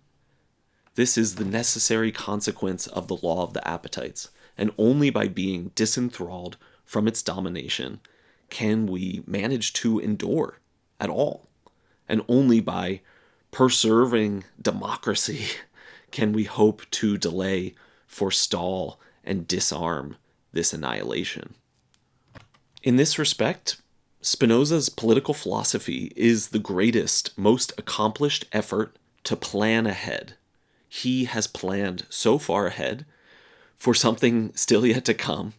This is the necessary consequence of the law of the appetites, and only by being disenthralled from its domination can we manage to endure at all. And only by preserving democracy can we hope to delay, forestall, and disarm this annihilation. In this respect, Spinoza's political philosophy is the greatest, most accomplished effort to plan ahead. He has planned so far ahead for something still yet to come,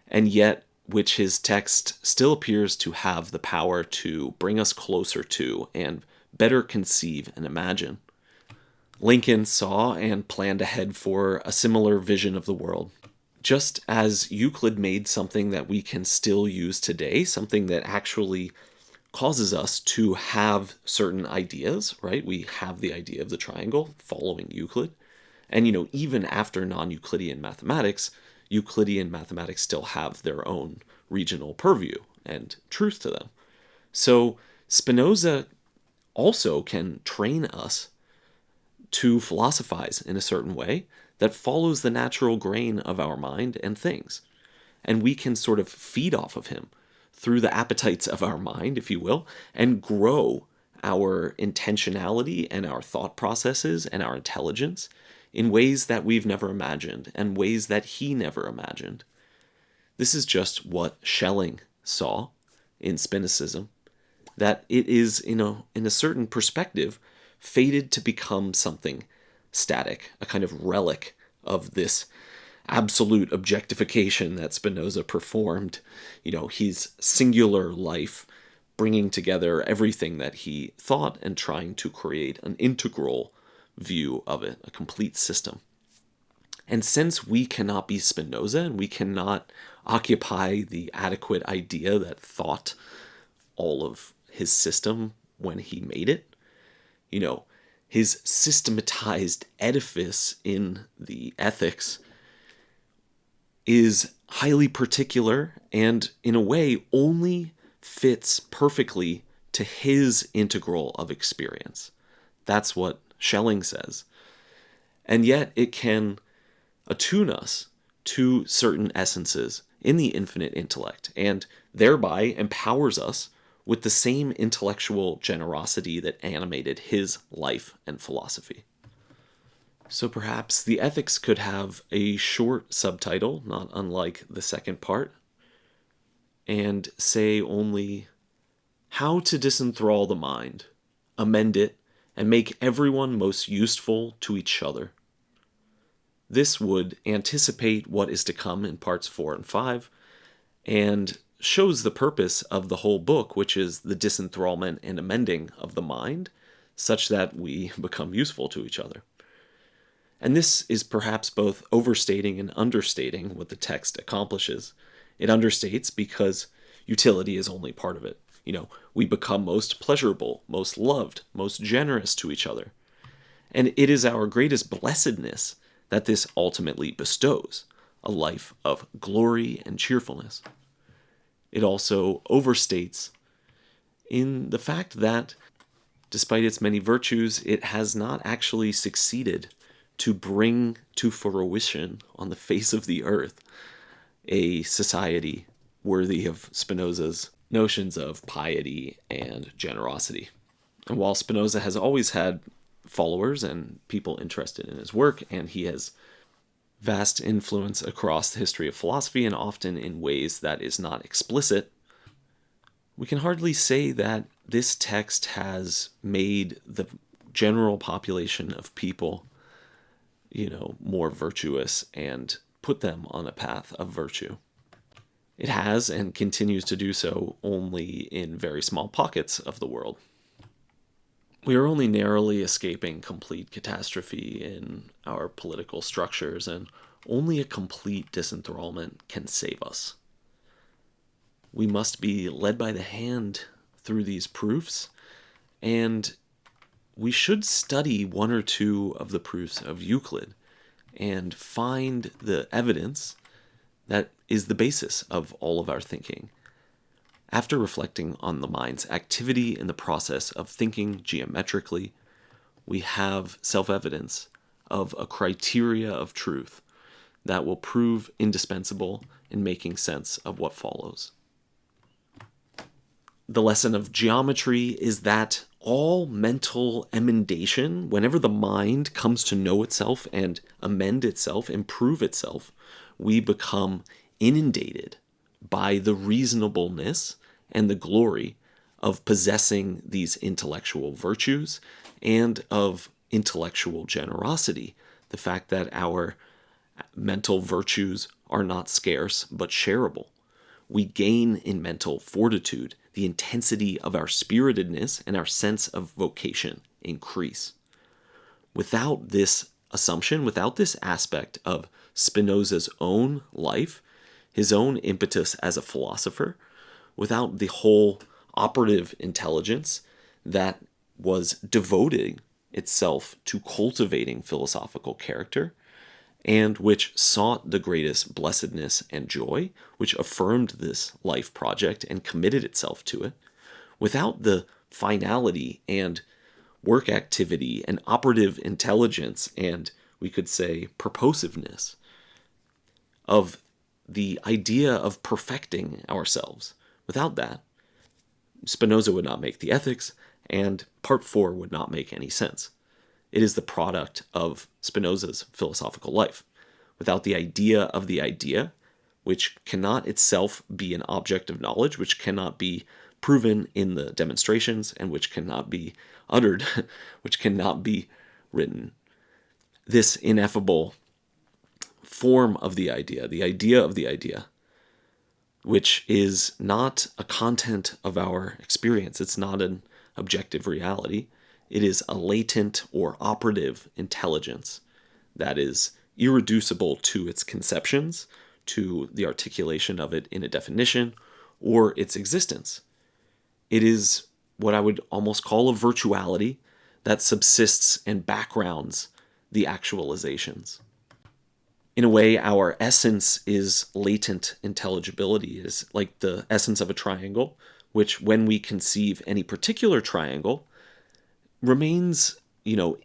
and yet which his text still appears to have the power to bring us closer to and better conceive and imagine. Lincoln saw and planned ahead for a similar vision of the world. Just as Euclid made something that we can still use today, something that actually causes us to have certain ideas, right? We have the idea of the triangle following Euclid. And, even after non-Euclidean mathematics, Euclidean mathematics still have their own regional purview and truth to them. So Spinoza also can train us to philosophize in a certain way that follows the natural grain of our mind and things. And we can sort of feed off of him through the appetites of our mind, if you will, and grow our intentionality and our thought processes and our intelligence in ways that we've never imagined and ways that he never imagined. This is just what Schelling saw in Spinocism, that it is, in a certain perspective, fated to become something static, a kind of relic of this absolute objectification that Spinoza performed, his singular life, bringing together everything that he thought and trying to create an integral view of it, a complete system. And since we cannot be Spinoza and we cannot occupy the adequate idea that thought all of his system when he made it, his systematized edifice in the ethics is highly particular and, in a way, only fits perfectly to his integral of experience. That's what Schelling says. And yet it can attune us to certain essences in the infinite intellect and thereby empowers us with the same intellectual generosity that animated his life and philosophy. So perhaps the ethics could have a short subtitle, not unlike the second part, and say only, "How to disenthrall the mind, amend it, and make everyone most useful to each other." This would anticipate what is to come in parts 4 and 5, and shows the purpose of the whole book, which is the disenthrallment and amending of the mind, such that we become useful to each other. And this is perhaps both overstating and understating what the text accomplishes. It understates because utility is only part of it. We become most pleasurable, most loved, most generous to each other. And it is our greatest blessedness that this ultimately bestows, a life of glory and cheerfulness. It also overstates in the fact that, despite its many virtues, it has not actually succeeded to bring to fruition on the face of the earth a society worthy of Spinoza's notions of piety and generosity. And while Spinoza has always had followers and people interested in his work, and he has vast influence across the history of philosophy and often in ways that is not explicit, we can hardly say that this text has made the general population of people, more virtuous and put them on a path of virtue. It has and continues to do so only in very small pockets of the world. We are only narrowly escaping complete catastrophe in our political structures, and only a complete disenthrallment can save us. We must be led by the hand through these proofs, and we should study one or two of the proofs of Euclid and find the evidence that is the basis of all of our thinking. After reflecting on the mind's activity in the process of thinking geometrically, we have self-evidence of a criteria of truth that will prove indispensable in making sense of what follows. The lesson of geometry is that all mental emendation, whenever the mind comes to know itself and amend itself, improve itself, we become inundated by the reasonableness and the glory of possessing these intellectual virtues and of intellectual generosity. The fact that our mental virtues are not scarce but shareable. We gain in mental fortitude. The intensity of our spiritedness and our sense of vocation increase. Without this assumption, without this aspect of Spinoza's own life, his own impetus as a philosopher, without the whole operative intelligence that was devoting itself to cultivating philosophical character, and which sought the greatest blessedness and joy, which affirmed this life project and committed itself to it, without the finality and work activity and operative intelligence and, we could say, purposiveness of the idea of perfecting ourselves. Without that, Spinoza would not make the Ethics, and Part 4 would not make any sense. It is the product of Spinoza's philosophical life. Without the idea, which cannot itself be an object of knowledge, which cannot be proven in the demonstrations, and which cannot be uttered, which cannot be written. This ineffable form of the idea of the idea, which is not a content of our experience. It's not an objective reality. It is a latent or operative intelligence that is irreducible to its conceptions, to the articulation of it in a definition, or its existence. It is what I would almost call a virtuality that subsists and backgrounds the actualizations. In a way, our essence is latent intelligibility. It is like the essence of a triangle, which when we conceive any particular triangle, remains,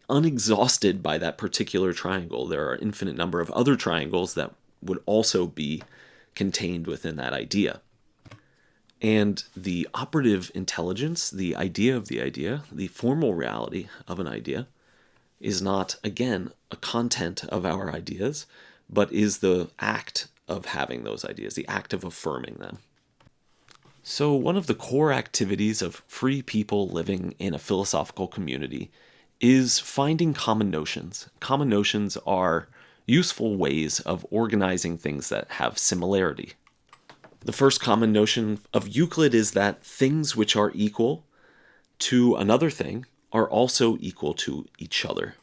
unexhausted by that particular triangle. There are an infinite number of other triangles that would also be contained within that idea. And the operative intelligence, the idea of the idea, the formal reality of an idea, is not, again, a content of our ideas, but is the act of having those ideas, the act of affirming them. So one of the core activities of free people living in a philosophical community is finding common notions. Common notions are useful ways of organizing things that have similarity. The first common notion of Euclid is that things which are equal to another thing are also equal to each other.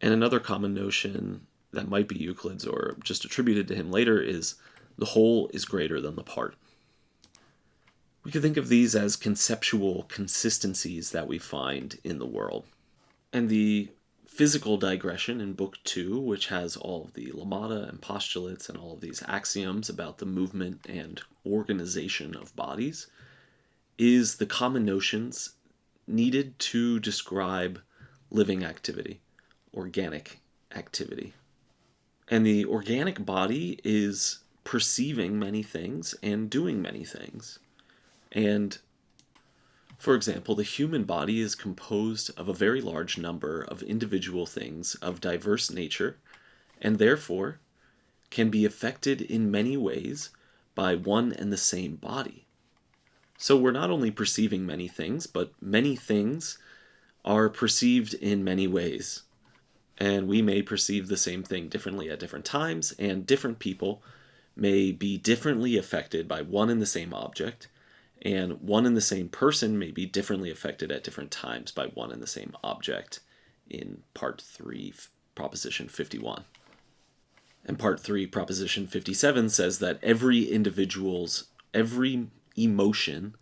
And another common notion that might be Euclid's or just attributed to him later is the whole is greater than the part. We could think of these as conceptual consistencies that we find in the world. And the physical digression in Book 2, which has all of the lemata and postulates and all of these axioms about the movement and organization of bodies, is the common notions needed to describe living activity, organic activity. And the organic body is perceiving many things and doing many things. And, for example, the human body is composed of a very large number of individual things of diverse nature, and therefore can be affected in many ways by one and the same body. So we're not only perceiving many things, but many things are perceived in many ways. And we may perceive the same thing differently at different times, and different people may be differently affected by one and the same object, and one and the same person may be differently affected at different times by one and the same object in Part 3, Proposition 51. And Part 3, Proposition 57 says that every emotion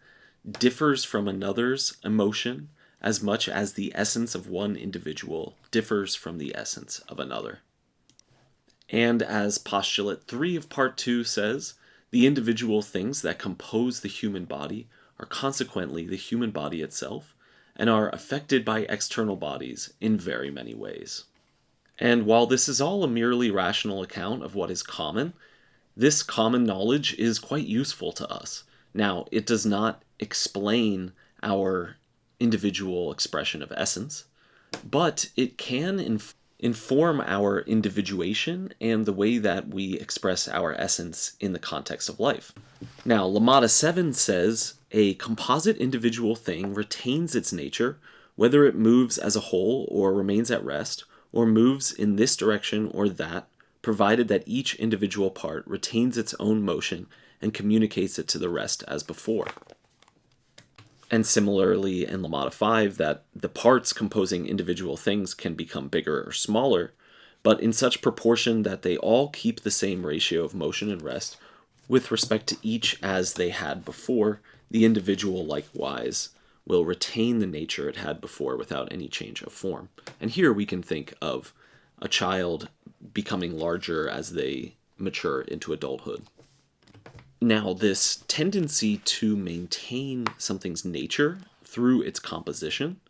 differs from another's emotion as much as the essence of one individual differs from the essence of another. And as Postulate 3 of Part 2 says, The individual things that compose the human body are consequently the human body itself, and are affected by external bodies in very many ways. And while this is all a merely rational account of what is common, this common knowledge is quite useful to us. Now, it does not explain our individual expression of essence, but it can inform our individuation and the way that we express our essence in the context of life. Now, Lemata 7 says, a composite individual thing retains its nature, whether it moves as a whole or remains at rest, or moves in this direction or that, provided that each individual part retains its own motion and communicates it to the rest as before. And similarly in Lemata 5, that the parts composing individual things can become bigger or smaller, but in such proportion that they all keep the same ratio of motion and rest with respect to each as they had before. The individual likewise will retain the nature it had before without any change of form. And here we can think of a child becoming larger as they mature into adulthood. Now, this tendency to maintain something's nature through its composition,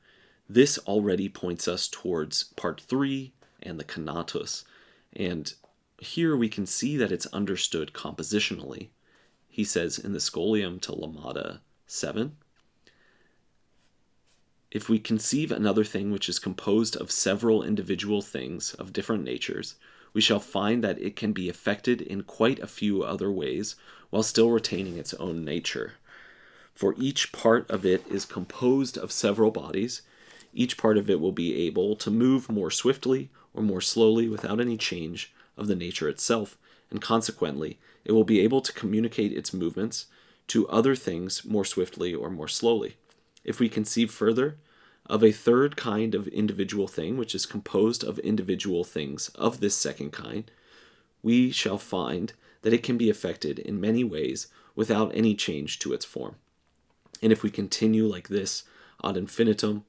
this already points us towards part 3 and the conatus. And here we can see that it's understood compositionally. He says in the Scholium to Lemata 7, if we conceive another thing which is composed of several individual things of different natures, we shall find that it can be affected in quite a few other ways while still retaining its own nature. For each part of it is composed of several bodies. Each part of it will be able to move more swiftly or more slowly without any change of the nature itself, and consequently, it will be able to communicate its movements to other things more swiftly or more slowly. If we conceive further of a third kind of individual thing, which is composed of individual things of this second kind, we shall find that it can be affected in many ways without any change to its form. And if we continue like this ad infinitum,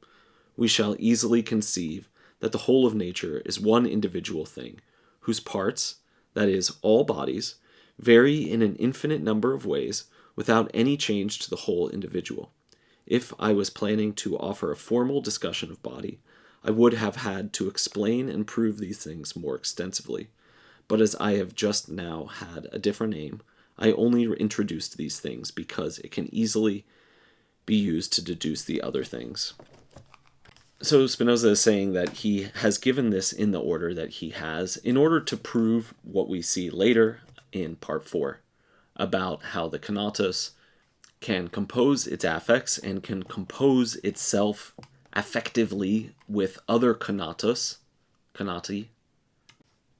we shall easily conceive that the whole of nature is one individual thing, whose parts, that is, all bodies, vary in an infinite number of ways without any change to the whole individual. If I was planning to offer a formal discussion of body, I would have had to explain and prove these things more extensively. But as I have just now had a different aim, I only introduced these things because it can easily be used to deduce the other things. So Spinoza is saying that he has given this in the order that he has in order to prove what we see later in part 4 about how the conatus can compose its affects and can compose itself affectively with other conati,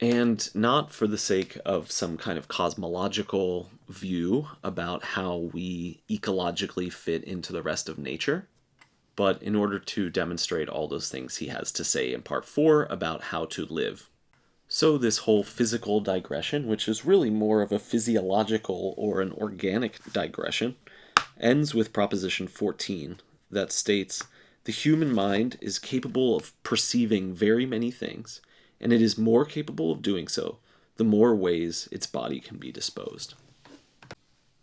and not for the sake of some kind of cosmological view about how we ecologically fit into the rest of nature, but in order to demonstrate all those things he has to say in part 4 about how to live. So this whole physical digression, which is really more of a physiological or an organic digression, ends with proposition 14 that states, the human mind is capable of perceiving very many things, and it is more capable of doing so the more ways its body can be disposed.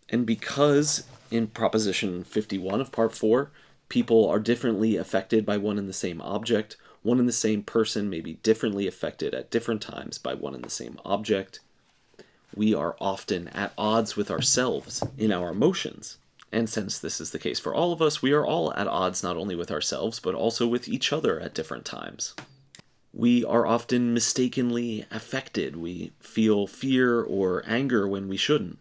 And because in proposition 51 of part 4, people are differently affected by one and the same object, one and the same person may be differently affected at different times by one and the same object, we are often at odds with ourselves in our emotions. And since this is the case for all of us, we are all at odds not only with ourselves, but also with each other at different times. We are often mistakenly affected. We feel fear or anger when we shouldn't.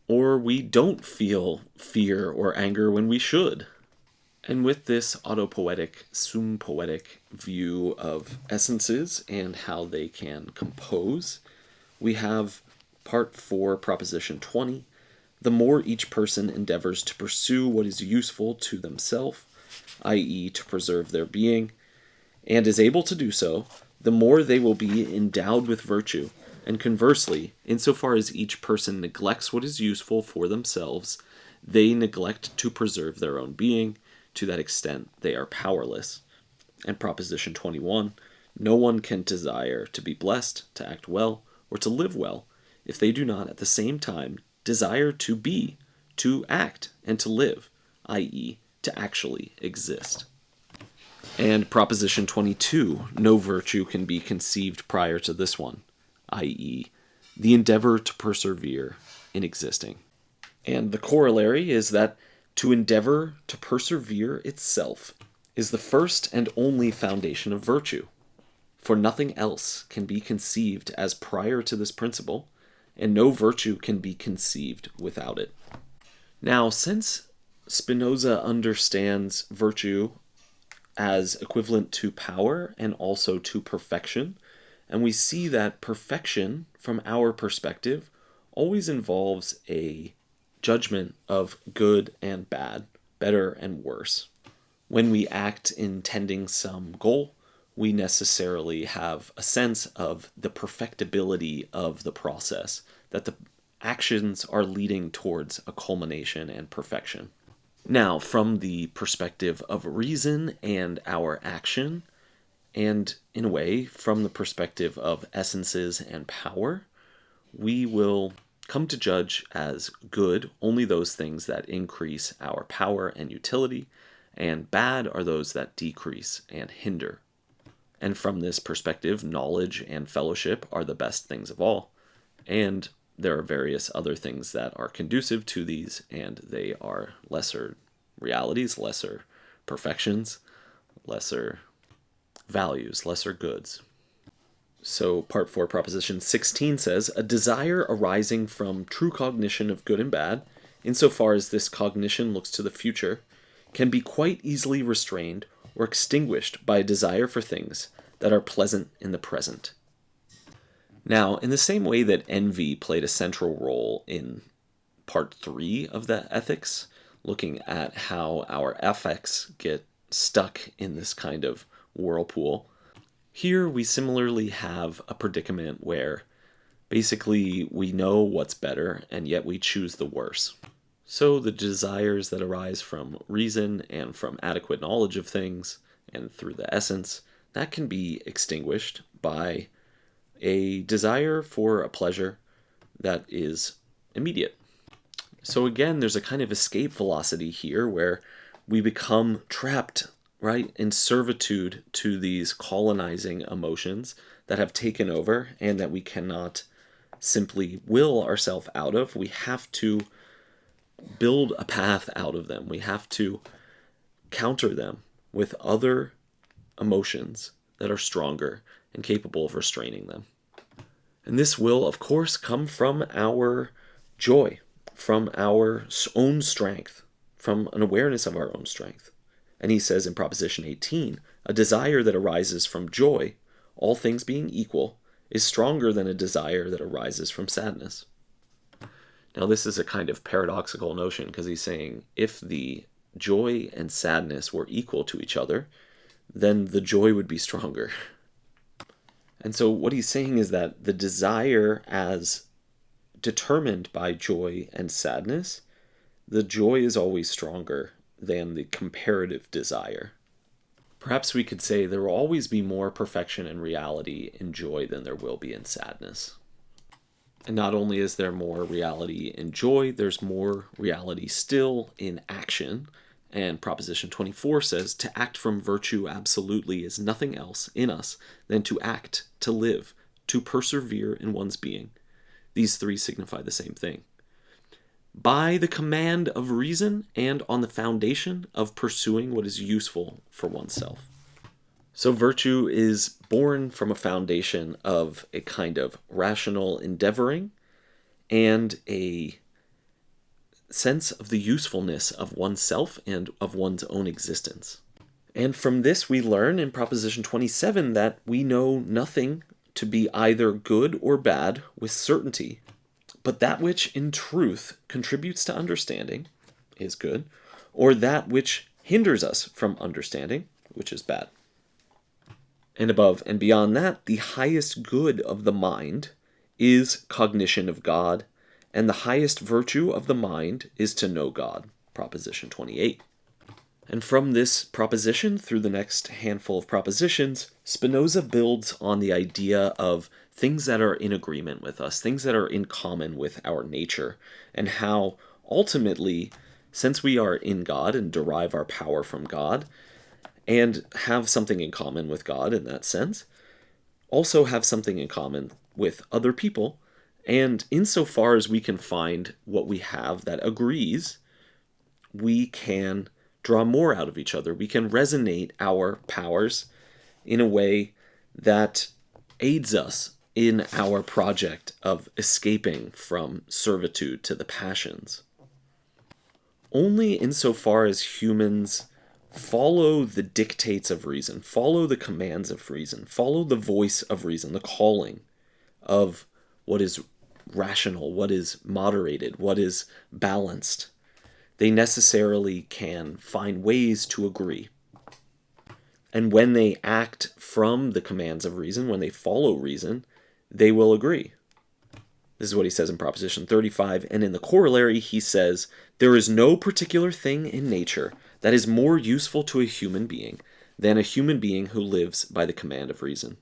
Or we don't feel fear or anger when we should. And with this autopoetic, sum-poetic view of essences and how they can compose, we have part 4, proposition 20, the more each person endeavors to pursue what is useful to themselves, i.e. to preserve their being, and is able to do so, the more they will be endowed with virtue, and conversely, insofar as each person neglects what is useful for themselves, they neglect to preserve their own being. To that extent, they are powerless. And proposition 21, no one can desire to be blessed, to act well, or to live well, if they do not at the same time desire to be, to act, and to live, i.e., to actually exist. And Proposition 22, no virtue can be conceived prior to this one, i.e., the endeavor to persevere in existing. And the corollary is that to endeavor to persevere itself is the first and only foundation of virtue, for nothing else can be conceived as prior to this principle, and no virtue can be conceived without it. Now, since Spinoza understands virtue as equivalent to power and also to perfection, and we see that perfection, from our perspective, always involves a judgment of good and bad, better and worse. When we act intending some goal, we necessarily have a sense of the perfectibility of the process, that the actions are leading towards a culmination and perfection. Now, from the perspective of reason and our action, and in a way, from the perspective of essences and power, we will come to judge as good only those things that increase our power and utility, and bad are those that decrease and hinder. And from this perspective, knowledge and fellowship are the best things of all, and there are various other things that are conducive to these, and they are lesser realities, lesser perfections, lesser values, lesser goods. So Part 4, Proposition 16 says, a desire arising from true cognition of good and bad, insofar as this cognition looks to the future, can be quite easily restrained or extinguished by a desire for things that are pleasant in the present. Now, in the same way that envy played a central role in Part 3 of the Ethics, looking at how our affects get stuck in this kind of whirlpool, here we similarly have a predicament where basically we know what's better and yet we choose the worse. So the desires that arise from reason and from adequate knowledge of things and through the essence, that can be extinguished by a desire for a pleasure that is immediate. So again, there's a kind of escape velocity here where we become trapped, right, in servitude to these colonizing emotions that have taken over and that we cannot simply will ourselves out of. We have to build a path out of them. We have to counter them with other emotions that are stronger and capable of restraining them. And this will, of course, come from our joy, from our own strength, from an awareness of our own strength. And he says in Proposition 18, a desire that arises from joy, all things being equal, is stronger than a desire that arises from sadness. Now, this is a kind of paradoxical notion because he's saying if the joy and sadness were equal to each other, then the joy would be stronger. And so what he's saying is that the desire as determined by joy and sadness, the joy is always stronger than the comparative desire. Perhaps we could say there will always be more perfection and reality in joy than there will be in sadness. And not only is there more reality in joy, there's more reality still in action. And Proposition 24 says, to act from virtue absolutely is nothing else in us than to act, to live, to persevere in one's being. These three signify the same thing. By the command of reason and on the foundation of pursuing what is useful for oneself. So virtue is born from a foundation of a kind of rational endeavoring and a sense of the usefulness of oneself and of one's own existence. And from this we learn in Proposition 27 that we know nothing to be either good or bad with certainty, but that which in truth contributes to understanding is good, or that which hinders us from understanding, which is bad. And above and beyond that, the highest good of the mind is cognition of God, and the highest virtue of the mind is to know God, Proposition 28. And from this proposition, through the next handful of propositions, Spinoza builds on the idea of things that are in agreement with us, things that are in common with our nature, and how ultimately, since we are in God and derive our power from God, and have something in common with God in that sense, also have something in common with other people, and insofar as we can find what we have that agrees, we can draw more out of each other. We can resonate our powers in a way that aids us in our project of escaping from servitude to the passions. Only insofar as humans follow the dictates of reason, follow the commands of reason, follow the voice of reason, the calling of what is rational, what is moderated, what is balanced, they necessarily can find ways to agree. And when they act from the commands of reason, when they follow reason, they will agree. This is what he says in Proposition 35, and in the corollary he says, "There is no particular thing in nature that is more useful to a human being than a human being who lives by the command of reason.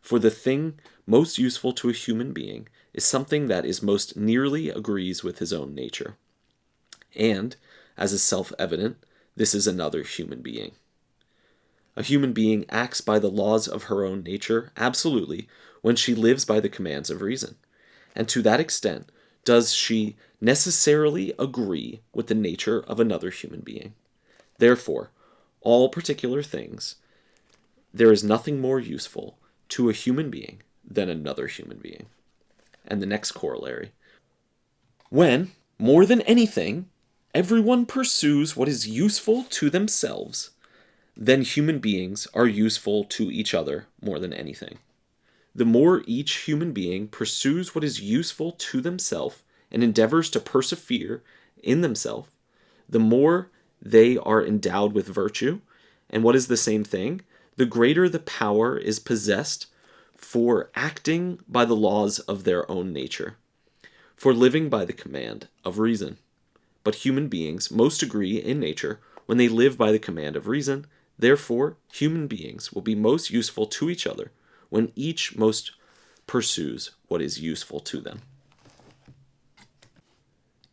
For the thing most useful to a human being is something that is most nearly agrees with his own nature. And, as is self-evident, this is another human being. A human being acts by the laws of her own nature absolutely when she lives by the commands of reason. And to that extent does she necessarily agree with the nature of another human being. Therefore, all particular things, there is nothing more useful to a human being than another human being." And the next corollary, "When, more than anything, everyone pursues what is useful to themselves, then human beings are useful to each other more than anything. The more each human being pursues what is useful to themselves and endeavors to persevere in themselves, the more they are endowed with virtue, and what is the same thing, the greater the power is possessed for acting by the laws of their own nature, for living by the command of reason. But human beings most agree in nature when they live by the command of reason. Therefore, human beings will be most useful to each other when each most pursues what is useful to them."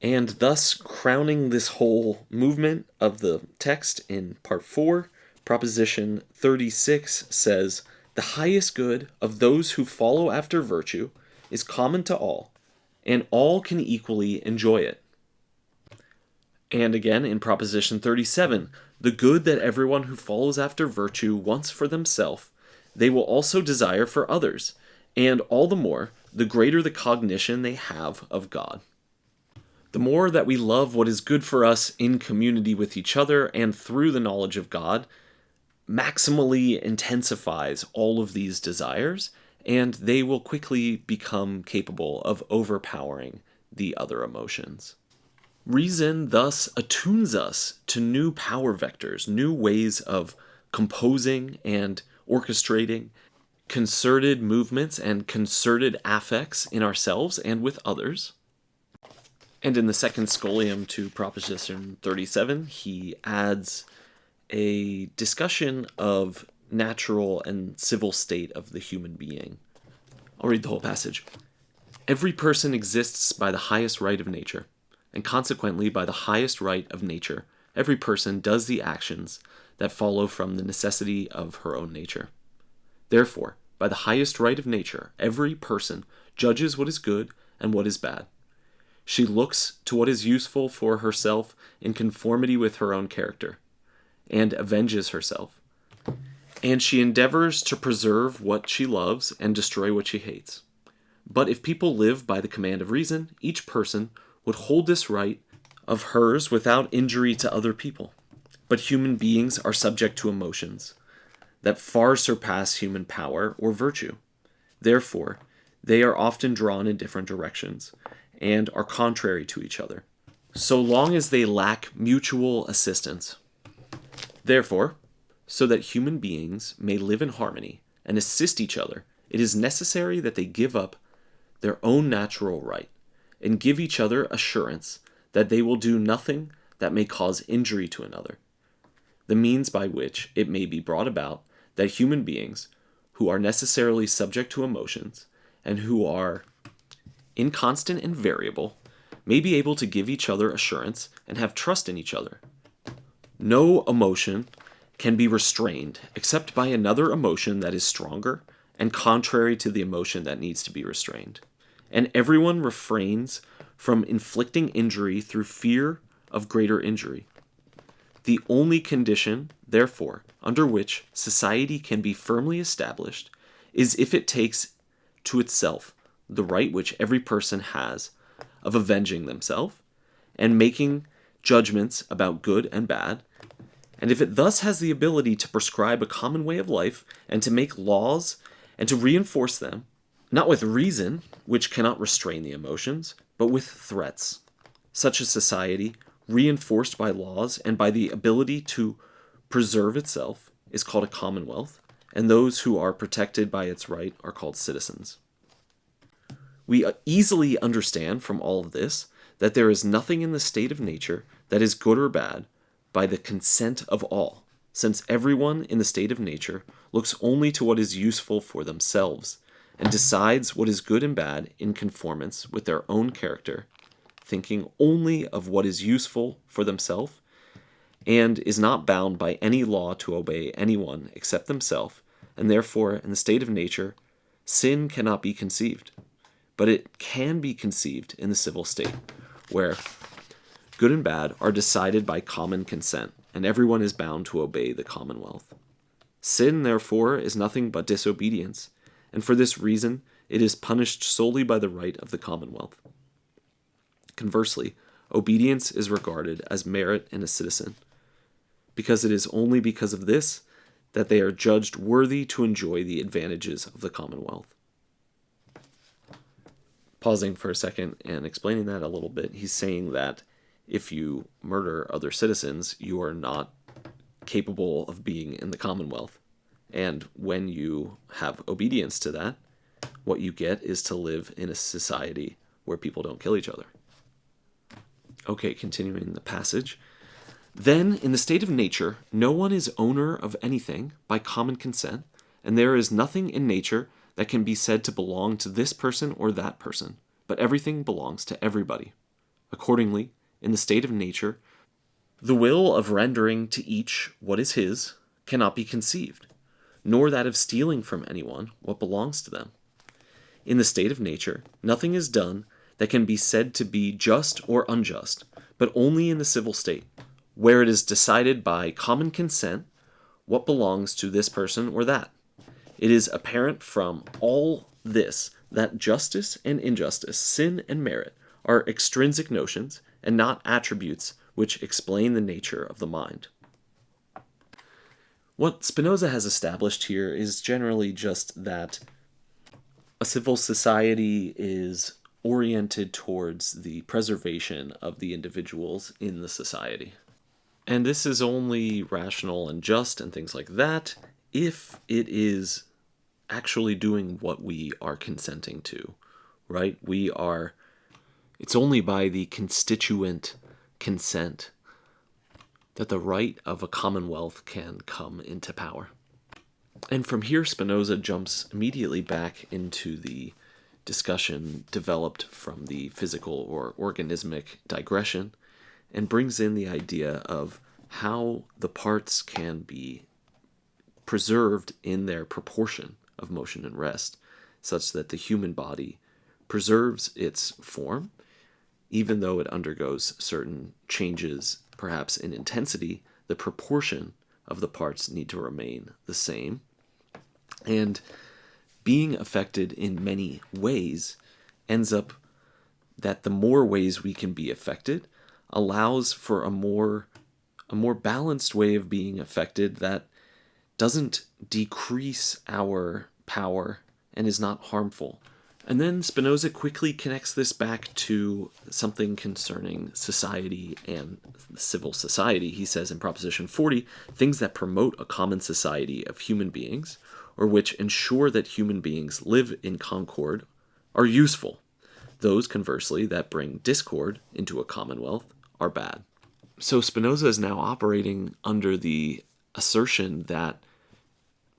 And thus, crowning this whole movement of the text in part 4, Proposition 36 says, "The highest good of those who follow after virtue is common to all, and all can equally enjoy it." And again, in Proposition 37, "The good that everyone who follows after virtue wants for themselves, they will also desire for others, and all the more, the greater the cognition they have of God." The more that we love what is good for us in community with each other and through the knowledge of God, maximally intensifies all of these desires, and they will quickly become capable of overpowering the other emotions. Reason thus attunes us to new power vectors, new ways of composing and orchestrating concerted movements and concerted affects in ourselves and with others. And in the second scholium to Proposition 37, he adds a discussion of natural and civil state of the human being. I'll read the whole passage. "Every person exists by the highest right of nature, and consequently by the highest right of nature, every person does the actions that follow from the necessity of her own nature. Therefore, by the highest right of nature, every person judges what is good and what is bad. She looks to what is useful for herself in conformity with her own character, and avenges herself. And she endeavors to preserve what she loves and destroy what she hates. But if people live by the command of reason, each person would hold this right of hers without injury to other people. But human beings are subject to emotions that far surpass human power or virtue. Therefore, they are often drawn in different directions, and are contrary to each other, so long as they lack mutual assistance. Therefore, so that human beings may live in harmony and assist each other, it is necessary that they give up their own natural right, and give each other assurance that they will do nothing that may cause injury to another. the means by which it may be brought about that human beings, who are necessarily subject to emotions, and who are inconstant and variable, may be able to give each other assurance and have trust in each other. No emotion can be restrained except by another emotion that is stronger and contrary to the emotion that needs to be restrained. And everyone refrains from inflicting injury through fear of greater injury. The only condition, therefore, under which society can be firmly established is if it takes to itself the right which every person has of avenging themselves and making judgments about good and bad, and if it thus has the ability to prescribe a common way of life and to make laws and to reinforce them, not with reason, which cannot restrain the emotions, but with threats. Such a society, reinforced by laws and by the ability to preserve itself, is called a commonwealth, and those who are protected by its right are called citizens. We easily understand from all of this that there is nothing in the state of nature that is good or bad by the consent of all, since everyone in the state of nature looks only to what is useful for themselves, and decides what is good and bad in conformance with their own character, thinking only of what is useful for themselves, and is not bound by any law to obey anyone except themselves, and therefore, in the state of nature, sin cannot be conceived. But it can be conceived in the civil state, where good and bad are decided by common consent, and everyone is bound to obey the commonwealth. Sin, therefore, is nothing but disobedience, and for this reason it is punished solely by the right of the commonwealth. Conversely, obedience is regarded as merit in a citizen, because it is only because of this that they are judged worthy to enjoy the advantages of the commonwealth. Pausing for a second and explaining that a little bit, he's saying that if you murder other citizens, you are not capable of being in the commonwealth. And when you have obedience to that, what you get is to live in a society where people don't kill each other. Okay, continuing the passage. Then, in the state of nature, no one is owner of anything by common consent, and there is nothing in nature that can be said to belong to this person or that person, but everything belongs to everybody. Accordingly, in the state of nature, the will of rendering to each what is his cannot be conceived, nor that of stealing from anyone what belongs to them. In the state of nature, nothing is done that can be said to be just or unjust, but only in the civil state, where it is decided by common consent what belongs to this person or that. It is apparent from all this that justice and injustice, sin and merit, are extrinsic notions and not attributes which explain the nature of the mind. What Spinoza has established here is generally just that a civil society is oriented towards the preservation of the individuals in the society. And this is only rational and just and things like that if it is actually doing what we are consenting to, right? It's only by the constituent consent that the right of a commonwealth can come into power. And from here, Spinoza jumps immediately back into the discussion developed from the physical or organismic digression and brings in the idea of how the parts can be preserved in their proportion of motion and rest, such that the human body preserves its form, even though it undergoes certain changes, perhaps in intensity. The proportion of the parts need to remain the same. And being affected in many ways ends up that the more ways we can be affected allows for a more balanced way of being affected that doesn't decrease our power and is not harmful. And then Spinoza quickly connects this back to something concerning society and civil society. He says in Proposition 40, things that promote a common society of human beings, or which ensure that human beings live in concord, are useful. Those, conversely, that bring discord into a commonwealth are bad. So Spinoza is now operating under the assertion that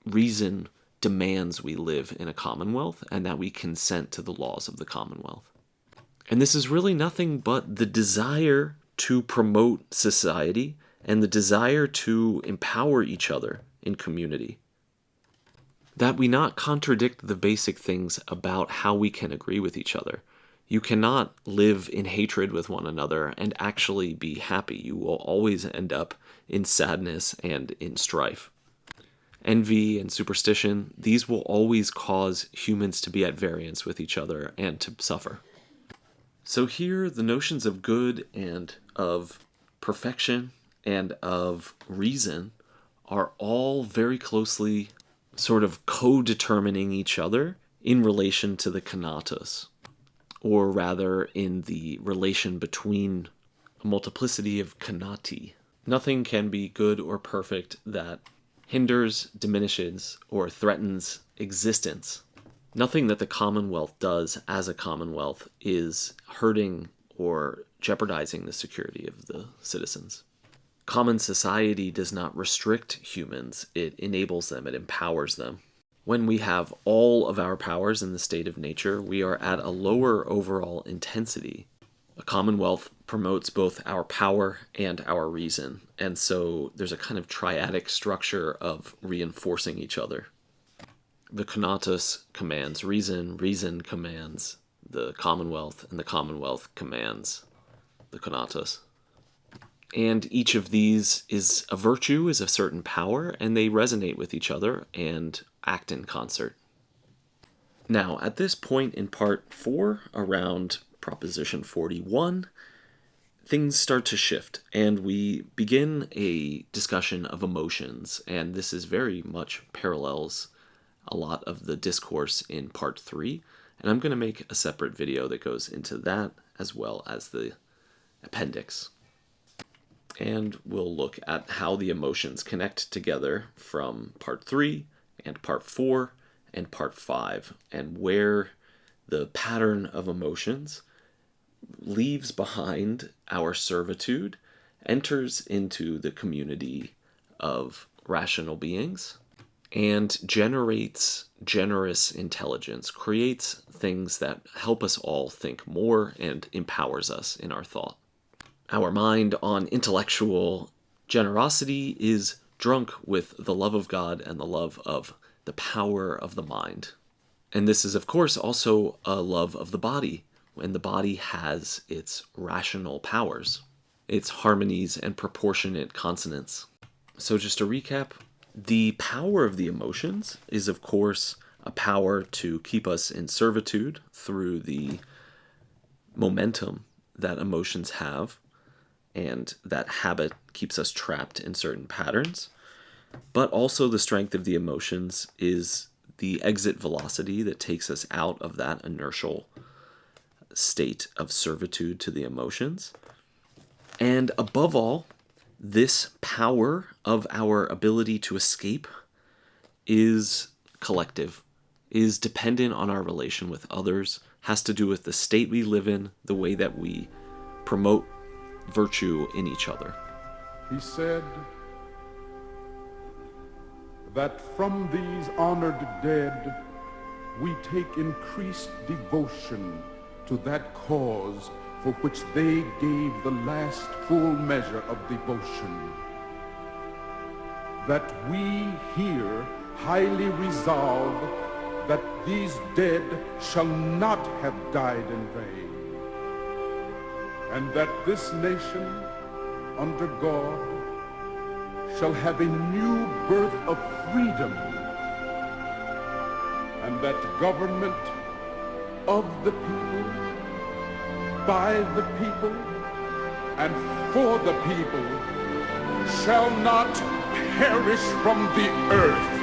reason demands we live in a commonwealth and that we consent to the laws of the commonwealth. And this is really nothing but the desire to promote society and the desire to empower each other in community. That we not contradict the basic things about how we can agree with each other. You cannot live in hatred with one another and actually be happy. You will always end up in sadness and in strife. Envy and superstition, these will always cause humans to be at variance with each other and to suffer. So here, the notions of good and of perfection and of reason are all very closely sort of co-determining each other in relation to the kanatos, or rather in the relation between a multiplicity of kanati. Nothing can be good or perfect that hinders, diminishes, or threatens existence. Nothing that the Commonwealth does as a Commonwealth is hurting or jeopardizing the security of the citizens. Common society does not restrict humans, it enables them, it empowers them. When we have all of our powers in the state of nature, we are at a lower overall intensity. A commonwealth promotes both our power and our reason, and so there's a kind of triadic structure of reinforcing each other. The kanatos commands reason, reason commands the commonwealth, and the commonwealth commands the kanatos. And each of these is a virtue, is a certain power, and they resonate with each other and act in concert. Now, at this point in part 4, around Proposition 41, things start to shift, and we begin a discussion of emotions, and this is very much parallels a lot of the discourse in part 3, and I'm going to make a separate video that goes into that as well as the appendix. And we'll look at how the emotions connect together from part 3 and part 4 and part 5, and where the pattern of emotions leaves behind our servitude, enters into the community of rational beings, and generates generous intelligence, creates things that help us all think more and empowers us in our thought. Our mind on intellectual generosity is drunk with the love of God and the love of the power of the mind. And this is, of course, also a love of the body, when the body has its rational powers, its harmonies and proportionate consonants. So just to recap, the power of the emotions is, of course, a power to keep us in servitude through the momentum that emotions have, and that habit keeps us trapped in certain patterns. But also the strength of the emotions is the exit velocity that takes us out of that inertial state of servitude to the emotions. And above all, this power of our ability to escape is collective, is dependent on our relation with others, has to do with the state we live in, the way that we promote virtue in each other. He said that from these honored dead we take increased devotion to that cause for which they gave the last full measure of devotion. That we here highly resolve that these dead shall not have died in vain, and that this nation under God shall have a new birth of freedom, and that government of the people, by the people, and for the people shall not perish from the earth.